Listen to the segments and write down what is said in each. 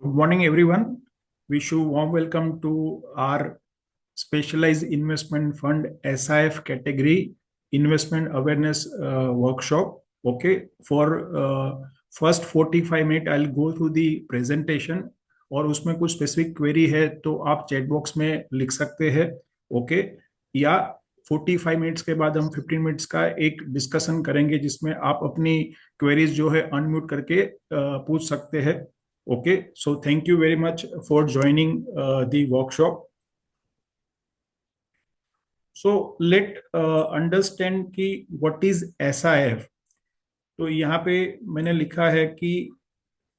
Good morning, everyone. Wish you warm welcome to our Specialized Investment Fund SIF category investment awareness workshop. Okay, for first 45 minutes, I'll go through the presentation. और उसमें कुछ specific query है तो आप chat box में लिख सकते हैं. ओके, या 45 मिनट्स के बाद हम 15 मिनट्स का एक डिस्कशन करेंगे जिसमें आप अपनी क्वेरीज जो है अनम्यूट करके पूछ सकते हैं. Okay, so thank you very much for joining the workshop. So let understand कि what is SIF. तो यहाँ पे मैंने लिखा है कि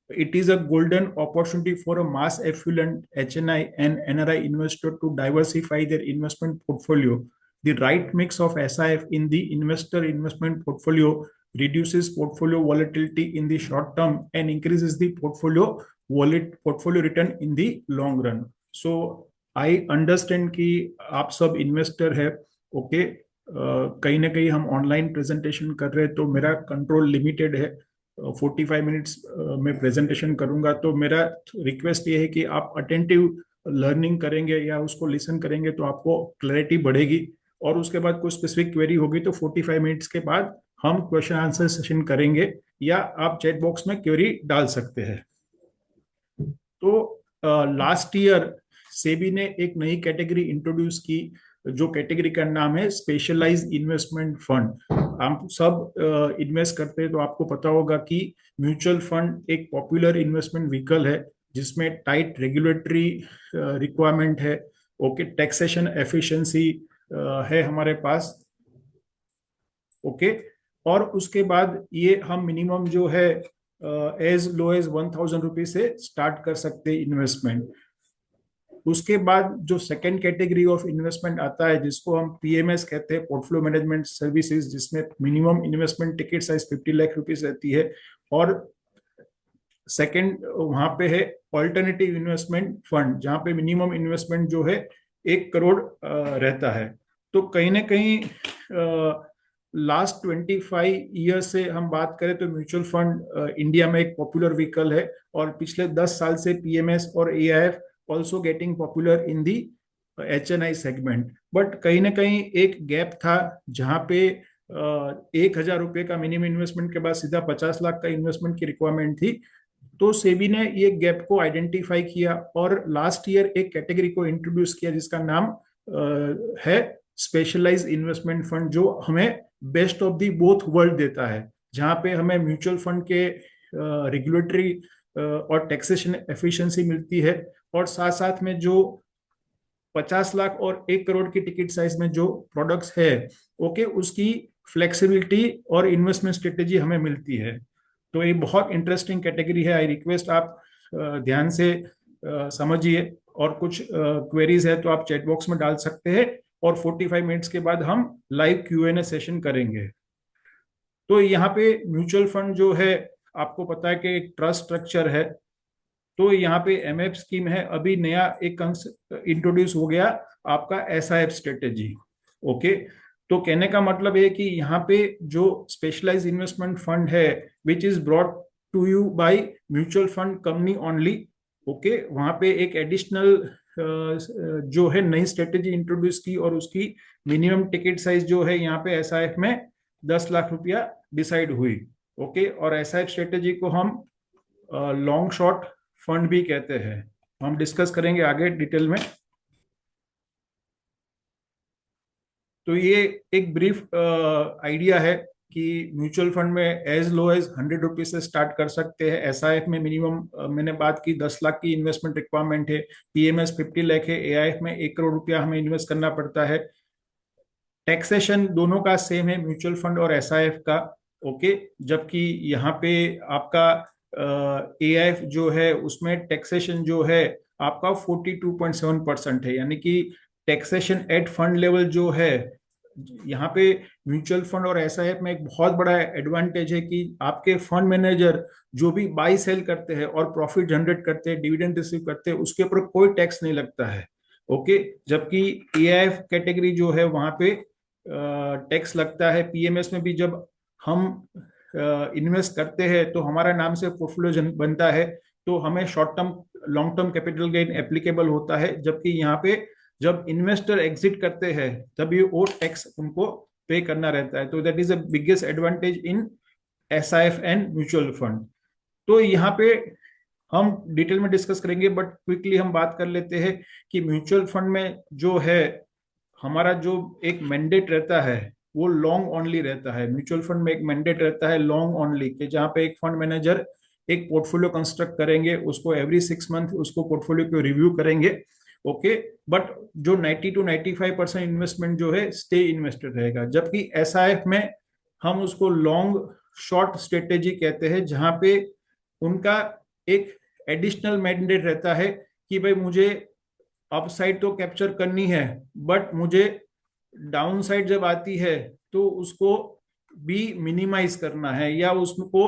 it is a golden opportunity for a mass affluent HNI and NRI investor to diversify their investment portfolio. The right mix of SIF in the investor investment portfolio reduces portfolio volatility in the short term and increases the portfolio return in the long run. So I understand कि आप सब investor है. Okay, कहीं ना कहीं हम online presentation कर रहे हैं तो मेरा कंट्रोल लिमिटेड है. 45 मिनट्स में प्रेजेंटेशन करूंगा तो मेरा रिक्वेस्ट ये है कि आप अटेंटिव लर्निंग करेंगे या उसको लिसन करेंगे तो आपको क्लैरिटी बढ़ेगी. और उसके बाद कोई स्पेसिफिक क्वेरी होगी तो 45 मिनट्स के बाद हम क्वेश्चन आंसर सेशन करेंगे या आप चैट बॉक्स में क्वेरी डाल सकते हैं. तो लास्ट ईयर सेबी ने एक नई कैटेगरी इंट्रोड्यूस की जो कैटेगरी का नाम है स्पेशलाइज्ड इन्वेस्टमेंट फंड. हम सब इन्वेस्ट करते हैं तो आपको पता होगा कि म्यूचुअल फंड एक पॉपुलर इन्वेस्टमेंट व्हीकल है जिसमें टाइट रेगुलेटरी रिक्वायरमेंट है. ओके, टैक्सेशन एफिशिएंसी है हमारे पास. ओके, और उसके बाद ये हम मिनिमम जो है एज लो एज 1,000 रुपीज से स्टार्ट कर सकते हैं इन्वेस्टमेंट. उसके बाद जो सेकेंड कैटेगरी ऑफ इन्वेस्टमेंट आता है जिसको हम पीएमएस कहते हैं, पोर्टफोलियो मैनेजमेंट सर्विसेज, जिसमें minimum investment ticket size 50 lakh rupees रहती है. और सेकेंड वहां पे है ऑल्टरनेटिव इन्वेस्टमेंट फंड जहां पे मिनिमम इन्वेस्टमेंट जो है 1 करोड़ रहता है. तो कहीं ना कहीं लास्ट 25 ईयर से हम बात करें तो म्यूचुअल फंड इंडिया में एक पॉपुलर व्हीकल है. और पिछले 10 साल से पीएमएस और AIF also getting popular in the HNI segment. But कहीं ना कहीं एक गैप था जहां पे 1,000 रुपये का मिनिमम इन्वेस्टमेंट के बाद सीधा 50 लाख का इन्वेस्टमेंट की रिक्वायरमेंट थी. तो सेबी ने ये गैप को आइडेंटिफाई किया और लास्ट ईयर एक कैटेगरी को इंट्रोड्यूस किया जिसका नाम है स्पेशलाइज्ड इन्वेस्टमेंट फंड, जो हमें best of the both world देता है, जहां पे हमें म्यूचुअल फंड के रेगुलेटरी और टैक्सेशन एफिशिएंसी मिलती है और साथ साथ में जो 50 लाख और 1 करोड़ की टिकट साइज में जो प्रोडक्ट्स है, ओके, उसकी फ्लेक्सिबिलिटी और इन्वेस्टमेंट स्ट्रेटेजी हमें मिलती है. तो ये बहुत इंटरेस्टिंग कैटेगरी है. आई रिक्वेस्ट आप ध्यान से समझिए और कुछ क्वेरीज है तो आप चैट बॉक्स में डाल सकते हैं और 45 मिनट्स के बाद हम लाइव क्यूएनए सेशन करेंगे. तो यहाँ पे म्यूचुअल फंड जो है आपको पता है कि एक ट्रस्ट स्ट्रक्चर है. तो यहाँ पे एमएफ स्कीम है, अभी नया एक इंट्रोड्यूस हो गया आपका एसआईएफ स्ट्रेटेजी. ओके, तो कहने का मतलब है कि यहाँ पे जो स्पेशलाइज्ड इन्वेस्टमेंट फंड है which is brought to you by mutual fund company only. Okay, वहां पे एक एडिशनल जो है नई स्ट्रेटेजी इंट्रोड्यूस की और उसकी मिनिमम टिकट साइज जो है यहाँ पे एसआईएफ में 10 लाख रुपया डिसाइड हुई. ओके, और एसआईएफ स्ट्रेटेजी को हम लॉन्ग शॉर्ट फंड भी कहते हैं. हम डिस्कस करेंगे आगे डिटेल में. तो ये एक ब्रीफ आइडिया है कि म्यूचुअल फंड में एज लो एज 100 रुपीज से स्टार्ट कर सकते हैं. एसआईएफ में मिनिमम मैंने बात की 10 लाख की इन्वेस्टमेंट रिक्वायरमेंट है. पीएमएस 50 लाख है. एआईएफ में 1 करोड़ रुपया हमें इन्वेस्ट करना पड़ता है. टैक्सेशन दोनों का सेम है, म्यूचुअल फंड और एसआईएफ का. ओके, जबकि यहाँ पे आपका एआईएफ जो है उसमें टैक्सेशन जो है आपका 42.7% है. यानी कि टैक्सेशन एट फंड लेवल जो है यहाँ पे म्यूचुअल फंड और एसआईएफ में एक बहुत बड़ा एडवांटेज है कि आपके फंड मैनेजर जो भी बाई सेल करते हैं और प्रॉफिट जनरेट करते हैं, डिविडेंड रिसीव करते हैं, उसके ऊपर कोई टैक्स नहीं लगता है. ओके, जबकि एआईएफ कैटेगरी जो है वहां पे टैक्स लगता है. पीएमएस में भी जब हम इन्वेस्ट करते हैं तो हमारा नाम से पोर्टफोलियो बनता है तो हमें short term long term capital gain applicable होता है, जबकि यहाँ पे जब इन्वेस्टर एग्जिट करते हैं तभी वो टैक्स उनको पे करना रहता है। तो that is the biggest advantage in SIF and mutual fund. तो यहाँ पे हम डिटेल में डिस्कस करेंगे, बट क्विकली हम बात कर लेते हैं कि म्यूचुअल फंड में जो है हमारा जो एक मैंडेट रहता है वो लॉन्ग ओनली रहता है। म्यूचुअल फंड में एक मैंडेट रहता है लॉन्ग ओनली के, जहाँ पे एक फंड मैनेजर एक पोर्टफोलियो कंस्ट्रक्ट करेंगे, उसको एवरी 6 मंथ उसको पोर्टफोलियो को रिव्यू करेंगे। ओके, बट जो 90 to 95% इन्वेस्टमेंट जो है स्टे इन्वेस्टेड रहेगा, जबकि एसआईएफ में हम उसको लॉन्ग शॉर्ट स्ट्रेटेजी कहते हैं, जहां पे उनका एक एडिशनल मैंडेट रहता है कि भाई मुझे अपसाइड तो कैप्चर करनी है, बट मुझे डाउन साइड जब आती है तो उसको भी मिनिमाइज करना है या उसको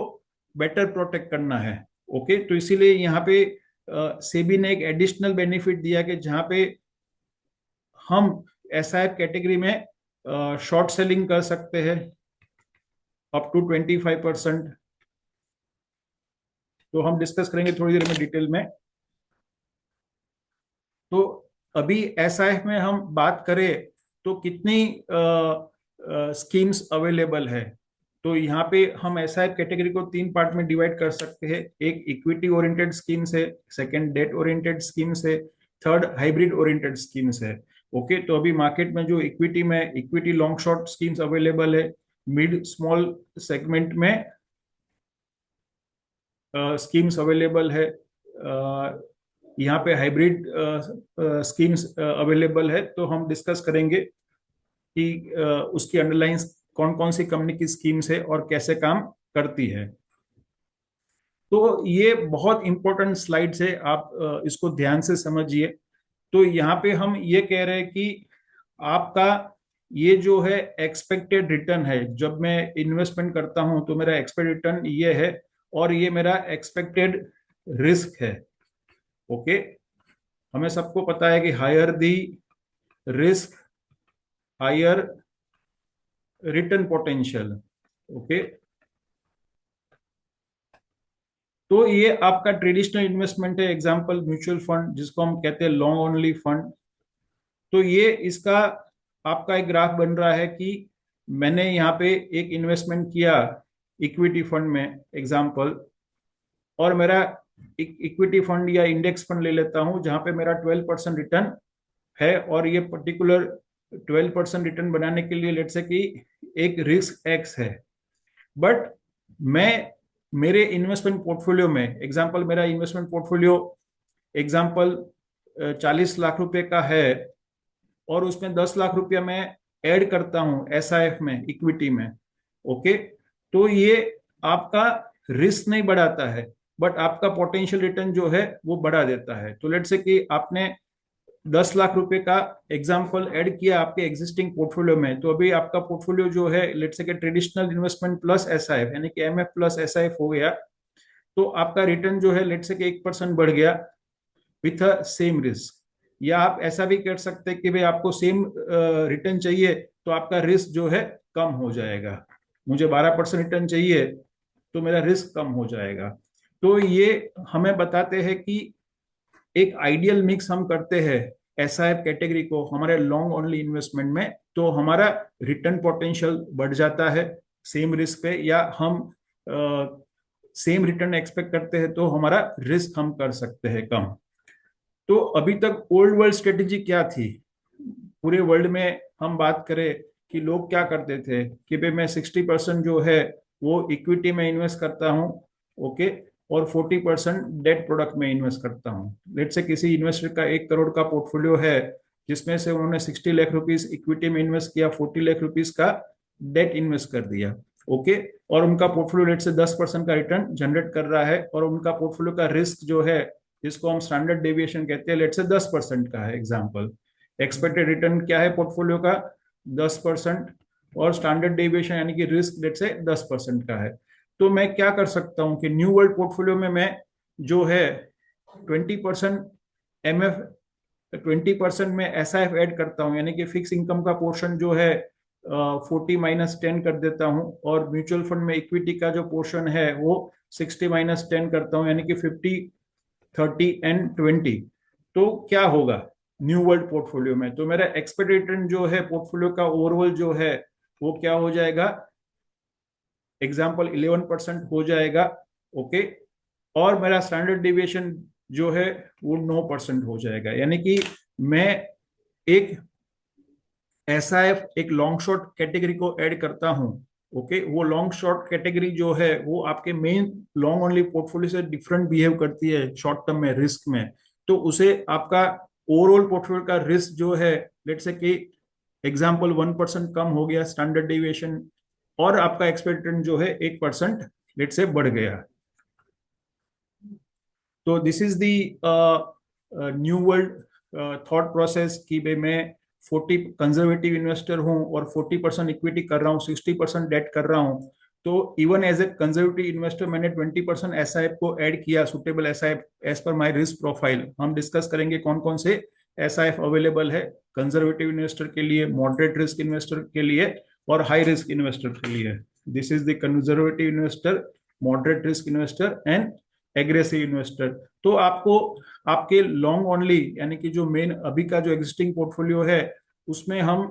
बेटर प्रोटेक्ट करना है। ओके, तो इसीलिए यहाँ पे सेबी ने एक एडिशनल बेनिफिट दिया कि जहाँ पे हम एसआईएफ कैटेगरी में शॉर्ट सेलिंग कर सकते हैं अप टू 25%। तो हम डिस्कस करेंगे थोड़ी देर में डिटेल में। तो अभी एसआईएफ में हम बात करें तो कितनी स्कीम्स अवेलेबल है, तो यहाँ पे हम एसआईएफ कैटेगरी को 3 पार्ट में डिवाइड कर सकते हैं। एक इक्विटी ओरिएंटेड स्कीम्स है, सेकंड डेट ओरिएंटेड स्कीम्स है, थर्ड हाइब्रिड ओरिएंटेड स्कीम्स है। ओके, तो अभी मार्केट में जो इक्विटी में equity long short schemes available है, मिड स्मॉल सेगमेंट में स्कीम्स अवेलेबल है, यहाँ पे हाइब्रिड स्कीम्स अवेलेबल है। तो हम डिस्कस करेंगे कि उसकी अंडरलाइन कौन कौन सी कंपनी की स्कीम्स है और कैसे काम करती है। तो ये बहुत इंपॉर्टेंट स्लाइड्स है, आप इसको ध्यान से समझिए। तो यहाँ पे हम ये कह रहे हैं कि आपका ये जो है एक्सपेक्टेड रिटर्न है, जब मैं इन्वेस्टमेंट करता हूं तो मेरा एक्सपेक्टेड रिटर्न ये है और ये मेरा एक्सपेक्टेड रिस्क है। ओके, हमें सबको पता है कि higher the risk higher return potential. Okay, तो ये आपका ट्रेडिशनल इन्वेस्टमेंट है, एग्जांपल म्यूचुअल फंड जिसको हम कहते हैं लॉन्ग ओनली फंड। तो ये इसका आपका एक ग्राफ बन रहा है कि मैंने यहाँ पे एक इन्वेस्टमेंट किया इक्विटी फंड में एग्जांपल, और मेरा इक्विटी फंड या इंडेक्स फंड ले लेता हूं जहां पे मेरा 12% रिटर्न है, और ये पर्टिकुलर 12% रिटर्न बनाने के लिए लेट से कि एक रिस्क एक्स है। बट मैं मेरे इन्वेस्टमेंट पोर्टफोलियो में एग्जांपल मेरा इन्वेस्टमेंट पोर्टफोलियो एग्जांपल 40 लाख रुपए का है, और उसमें 10 लाख रुपया मैं ऐड करता हूं एसआईएफ में इक्विटी में। ओके, तो ये आपका रिस्क नहीं बढ़ाता है, बट आपका पोटेंशियल रिटर्न जो है वो बढ़ा देता है। तो लेट से कि आपने 10 लाख रुपए का एग्जाम्पल ऐड किया आपके एग्जिस्टिंग पोर्टफोलियो में, तो अभी आपका पोर्टफोलियो जो है लेट से कि ट्रेडिशनल इन्वेस्टमेंट प्लस एसआईएफ यानी कि एमएफ प्लस एसआईएफ हो गया, तो आपका रिटर्न जो है लेट से कि 1% बढ़ गया विथ अ सेम रिस्क। या आप ऐसा भी कर सकते हैं कि भाई आपको सेम रिटर्न चाहिए तो आपका रिस्क जो है कम हो जाएगा। मुझे 12% रिटर्न चाहिए तो मेरा रिस्क कम हो जाएगा। तो ये हमें बताते हैं कि एक आइडियल मिक्स हम करते हैं एसआईएफ कैटेगरी को हमारे लॉन्ग ओनली इन्वेस्टमेंट में, तो हमारा रिटर्न पोटेंशियल बढ़ जाता है सेम रिस्क पे, या हम सेम रिटर्न एक्सपेक्ट करते हैं तो हमारा रिस्क हम कर सकते हैं कम। तो अभी तक ओल्ड वर्ल्ड स्ट्रेटेजी क्या थी पूरे वर्ल्ड में, हम बात करें कि लोग क्या करते थे कि भाई मैं 60% जो है वो इक्विटी में इन्वेस्ट करता हूँ, ओके, और 40% डेट प्रोडक्ट में इन्वेस्ट करता हूँ। लेट से किसी इन्वेस्टर का 1 करोड़ का पोर्टफोलियो है, जिसमें से उन्होंने 60 लाख रुपीज इक्विटी में इन्वेस्ट किया, 40 लाख रुपीज का डेट इन्वेस्ट कर दिया। ओके, और उनका पोर्टफोलियो लेट से 10% का रिटर्न जनरेट कर रहा है, और उनका पोर्टफोलियो का रिस्क जो है जिसको हम स्टैंडर्ड डेविएशन कहते हैं लेट से 10% का है। एग्जाम्पल एक्सपेक्टेड रिटर्न क्या है पोर्टफोलियो का 10%, और स्टैंडर्ड डेविएशन यानी कि रिस्क लेट से 10% का है। तो मैं क्या कर सकता हूं कि न्यू वर्ल्ड पोर्टफोलियो में मैं जो है 20% एमएफ 20% में एसआईएफ ऐड करता हूं, यानी कि फिक्स इनकम का पोर्शन जो है 40 - 10 कर देता हूं, और म्यूचुअल फंड में इक्विटी का जो पोर्शन है वो 60 - 10 करता हूं, यानी कि 30 and 20, तो क्या होगा न्यू वर्ल्ड पोर्टफोलियो में? तो मेरा एक्सपेक्टेड रिटर्न जो है पोर्टफोलियो का ओवरऑल जो है वो क्या हो जाएगा? एग्जाम्पल 11% हो जाएगा। ओके, और मेरा स्टैंडर्ड डिविएशन जो है वो 9% हो जाएगा। यानी कि मैं एक एसआईएफ एक लॉन्ग शॉर्ट कैटेगरी को ऐड करता हूं। ओके, वो लॉन्ग शॉर्ट कैटेगरी जो है वो आपके मेन लॉन्ग ओनली पोर्टफोलियो से डिफरेंट बिहेव करती है शॉर्ट टर्म में रिस्क में। तो उसे आपका ओवरऑल पोर्टफोलियो का रिस्क जो है, लेट से कि एग्जाम्पल 1% कम हो गया स्टैंडर्ड डेविएशन, और आपका एक्सपेक्टेड जो है 1% लेट से बढ़ गया। तो this is the new world thought process कि भाई मैं 40 कंजर्वेटिव इन्वेस्टर हूं और 40% इक्विटी कर रहा हूं, 60% डेट कर रहा हूं। तो even as a conservative investor मैंने 20% एसआईएफ को ऐड किया, suitable SIF as per my risk profile. हम डिस्कस करेंगे कौन कौन से एसआईएफ अवेलेबल है कंजर्वेटिव इन्वेस्टर के लिए, मॉडरेट रिस्क इन्वेस्टर के लिए और हाई रिस्क इन्वेस्टर के लिए। This is the conservative investor, moderate risk investor and aggressive investor. तो आपको आपके लॉन्ग ओनली यानी कि जो मेन अभी का जो एग्जिस्टिंग पोर्टफोलियो है उसमें हम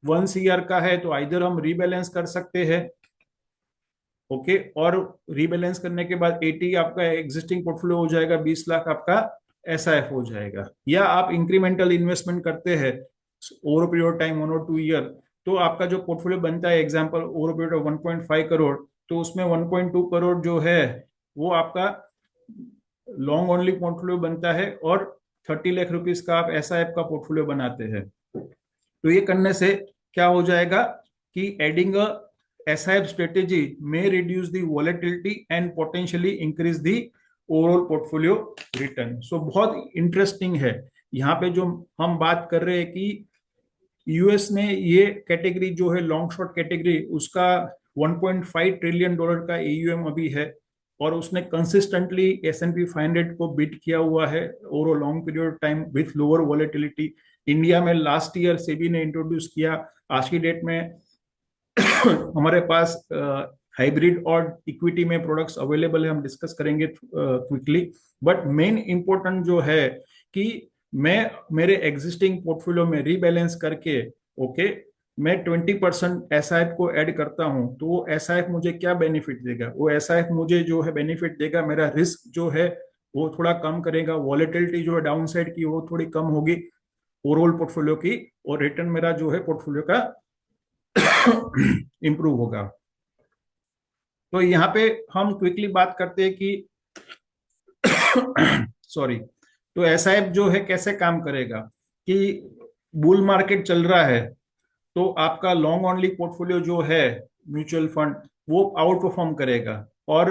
1 CR का है तो आइदर हम रीबैलेंस कर सकते हैं। ओके, और रीबैलेंस करने के बाद 80 आपका एग्जिस्टिंग पोर्टफोलियो हो जाएगा, 20 लाख आपका एसआईएफ हो जाएगा। या आप इंक्रीमेंटल इन्वेस्टमेंट करते हैं ओवर पीरियड टाइम 1 और 2 ईयर, तो आपका जो पोर्टफोलियो बनता है example over period of 1.5 crore, तो उसमें 1.2 करोड़ जो है वो आपका लॉन्ग ओनली पोर्टफोलियो बनता है और 30 लाख रुपीज का आप एसआईएफ का पोर्टफोलियो बनाते हैं। तो ये करने से क्या हो जाएगा कि adding a SIP strategy may reduce the volatility and potentially increase the overall portfolio return. So बहुत इंटरेस्टिंग है। यहाँ पे जो हम बात कर रहे हैं कि यूएस में ये कैटेगरी जो है लॉन्ग शॉर्ट कैटेगरी, उसका 1.5 ट्रिलियन डॉलर का एयूएम अभी है और उसने कंसिस्टेंटली S&P 500 को बीट किया हुआ है over long period time with lower volatility. India में लास्ट ईयर सेबी ने इंट्रोड्यूस किया। आज की डेट में हमारे पास हाइब्रिड और इक्विटी में प्रोडक्ट्स अवेलेबल है, हम डिस्कस करेंगे क्विकली। बट मेन इंपॉर्टेंट जो है कि मैं मेरे एग्जिस्टिंग पोर्टफोलियो में रीबैलेंस करके ओके मैं 20% एसआईएफ को ऐड करता हूं, तो वो एसआईएफ मुझे क्या बेनिफिट देगा? वो एसआईएफ मुझे जो है बेनिफिट देगा, मेरा रिस्क जो है वो थोड़ा कम करेगा, वॉलेटिलिटी जो है डाउन साइड की वो थोड़ी कम होगी ओवरऑल पोर्टफोलियो की, और रिटर्न मेरा जो है पोर्टफोलियो का इंप्रूव होगा। तो यहाँ पे हम क्विकली बात करते हैं कि सॉरी, तो एसआईएफ जो है कैसे काम करेगा कि बुल मार्केट चल रहा है तो आपका लॉन्ग ओनली पोर्टफोलियो जो है म्यूचुअल फंड वो आउट परफॉर्म करेगा और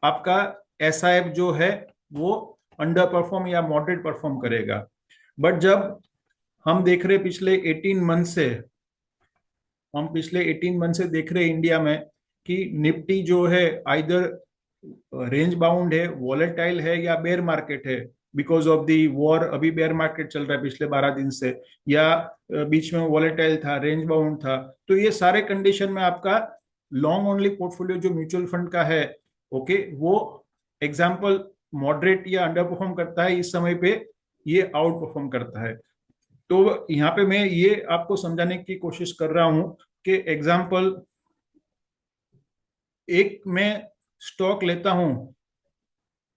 आपका एसआईएफ जो है वो अंडर परफॉर्म या मॉडरेट परफॉर्म करेगा। बट जब हम देख रहे पिछले 18 मंथ से, हम पिछले 18 मंथ से देख रहे हैं इंडिया में कि निफ्टी जो है आइदर रेंज बाउंड है, वॉलेटाइल है या बेयर मार्केट है बिकॉज ऑफ दी वॉर। अभी बेयर मार्केट चल रहा है पिछले 12 दिन से, या बीच में वॉलेटाइल था, रेंज बाउंड था। तो ये सारे कंडीशन में आपका लॉन्ग ओनली पोर्टफोलियो जो म्यूचुअल फंड का है ओके वो एग्जाम्पल मॉडरेट या अंडर परफॉर्म करता है, इस समय पे ये आउट परफॉर्म करता है। तो यहाँ पे मैं ये आपको समझाने की कोशिश कर रहा हूं कि एग्जाम्पल एक मैं स्टॉक लेता हूं,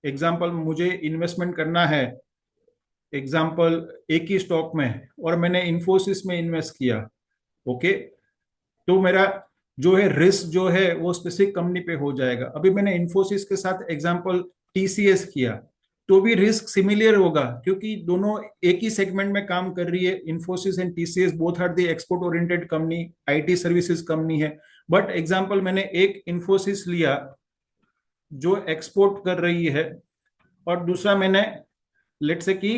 एग्जाम्पल मुझे इन्वेस्टमेंट करना है एग्जाम्पल एक ही स्टॉक में, और मैंने इन्फोसिस में इन्वेस्ट किया ओके, तो मेरा जो है रिस्क जो है वो स्पेसिफिक कंपनी पे हो जाएगा। अभी मैंने इन्फोसिस के साथ एग्जाम्पल टीसीएस किया तो भी रिस्क सिमिलर होगा क्योंकि दोनों एक ही सेगमेंट में काम कर रही है। Infosys and TCS both are the export oriented company, IT services company है। बट एग्जाम्पल मैंने एक इन्फोसिस लिया जो एक्सपोर्ट कर रही है और दूसरा मैंने लेट से कि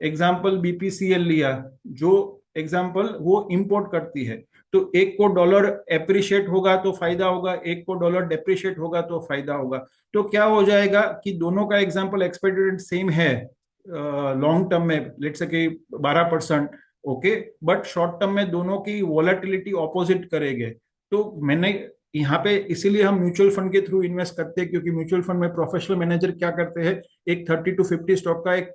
एग्जाम्पल बीपीसीएल लिया जो एग्जाम्पल वो इंपोर्ट करती है। तो एक को डॉलर एप्रिशिएट होगा तो फायदा होगा, एक को डॉलर डेप्रिशिएट होगा तो फायदा होगा। तो क्या हो जाएगा कि दोनों का एग्जाम्पल एक्सपेक्टेड सेम है लॉन्ग टर्म में लेट से कि 12% ओके, बट शॉर्ट टर्म में दोनों की वॉलेटिलिटी ऑपोजिट करेंगे। तो मैंने यहाँ पे इसीलिए हम म्यूचुअल फंड के थ्रू इन्वेस्ट करते हैं, क्योंकि म्यूचुअल फंड में प्रोफेशनल मैनेजर क्या करते हैं, एक 30 to 50 स्टॉक का एक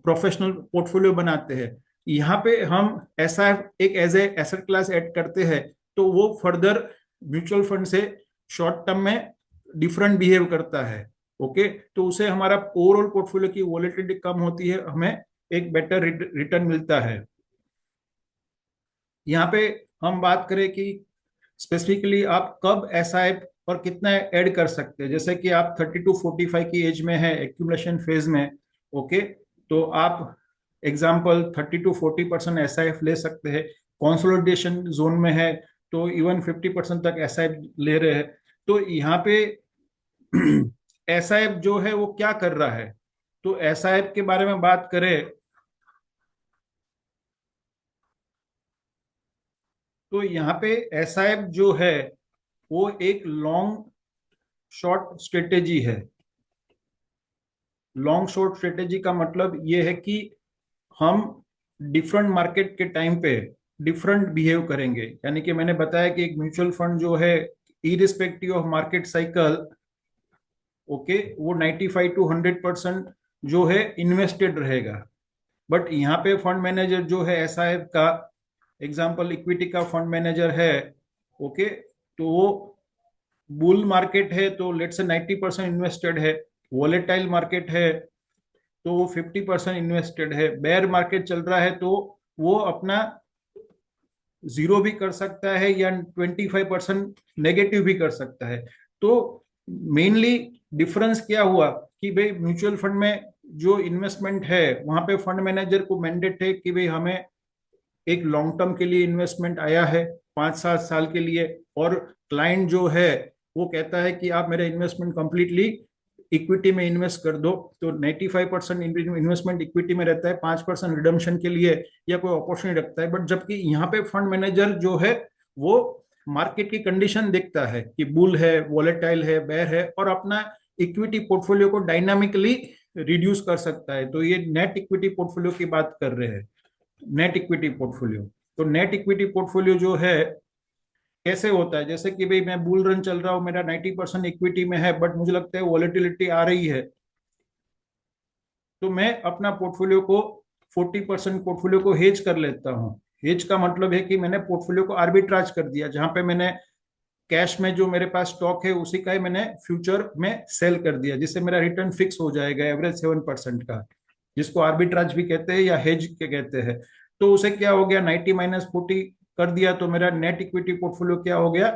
प्रोफेशनल पोर्टफोलियो बनाते हैं। यहाँ पे हम ऐसा एक as a asset class add करते हैं, तो वो फर्दर म्यूचुअल फंड से शॉर्ट टर्म में डिफरेंट बिहेव करता है। ओके, तो उसे हमारा ओवरऑल पोर्टफोलियो की वॉलेटिलिटी कम होती है, हमें एक बेटर रिटर्न मिलता है। यहाँ पे हम बात करें कि स्पेसिफिकली आप कब एसआईपी और कितना ऐड कर सकते हैं। जैसे कि आप 30 to 45 की एज में है, एक्यूमुलेशन फेज में, ओके, तो आप एग्जाम्पल 30 to 40% एसआईएफ ले सकते हैं। कंसोलिडेशन जोन में है तो इवन 50% तक एसआईएफ ले रहे हैं। तो यहाँ पे एसआईएफ जो है वो क्या कर रहा है, तो एसआईएफ के बारे में बात करें तो यहाँ पे एसआईएफ जो है वो एक लॉन्ग शॉर्ट स्ट्रेटेजी है। लॉन्ग शॉर्ट स्ट्रेटेजी का मतलब ये है कि हम डिफरेंट मार्केट के टाइम पे डिफरेंट बिहेव करेंगे। यानी कि मैंने बताया कि एक म्यूचुअल फंड जो है irrespective of market cycle, okay, वो 95 to 100% जो है इन्वेस्टेड रहेगा। बट यहाँ पे फंड मैनेजर जो है एसआईएफ का एग्जांपल इक्विटी का फंड मैनेजर है, ओके, तो वो बुल मार्केट है तो लेट्स से 90% इन्वेस्टेड है, वोलेटाइल मार्केट है तो वो 50% इन्वेस्टेड है, बेयर मार्केट चल रहा है तो वो अपना जीरो भी कर सकता है या 25% नेगेटिव भी कर सकता है। तो मेनली डिफरेंस क्या हुआ कि भाई म्यूचुअल फंड में जो इन्वेस्टमेंट है वहां पे फंड मैनेजर को मैंडेट है कि भाई हमें एक लॉन्ग टर्म के लिए इन्वेस्टमेंट आया है 5-7 साल के लिए, और क्लाइंट जो है वो कहता है कि आप मेरा इन्वेस्टमेंट कंप्लीटली इक्विटी में इन्वेस्ट कर दो। तो 95% इन्वेस्टमेंट इक्विटी में रहता है, 5% रिडम्पशन के लिए या कोई अपॉर्चुनिटी रखता है। बट जबकि यहाँ पे फंड मैनेजर जो है वो मार्केट की कंडीशन देखता है कि बुल है, वॉलेटाइल है, बेयर है, और अपना इक्विटी पोर्टफोलियो को डायनामिकली रिड्यूस कर सकता है। तो ये नेट इक्विटी पोर्टफोलियो की बात कर रहे हैं, नेट इक्विटी पोर्टफोलियो। तो नेट इक्विटी पोर्टफोलियो जो है कैसे होता है, जैसे कि भाई मैं बुल रन चल रहा हूँ, मेरा 90% इक्विटी में है, बट मुझे लगता है वॉलेटिलिटी आ रही है, तो मैं अपना पोर्टफोलियो को 40% पोर्टफोलियो को हेज कर लेता हूँ। हेज का मतलब है कि मैंने पोर्टफोलियो को आर्बिट्राज कर दिया, जहां पे मैंने कैश में जो मेरे पास स्टॉक है उसी का ही मैंने फ्यूचर में सेल कर दिया, जिससे मेरा रिटर्न फिक्स हो जाएगा एवरेज 7% का, जिसको आर्बिट्राज भी कहते हैं या हेज के कहते हैं। तो उसे क्या हो गया, 90 - 40 कर दिया तो मेरा नेट इक्विटी पोर्टफोलियो क्या हो गया,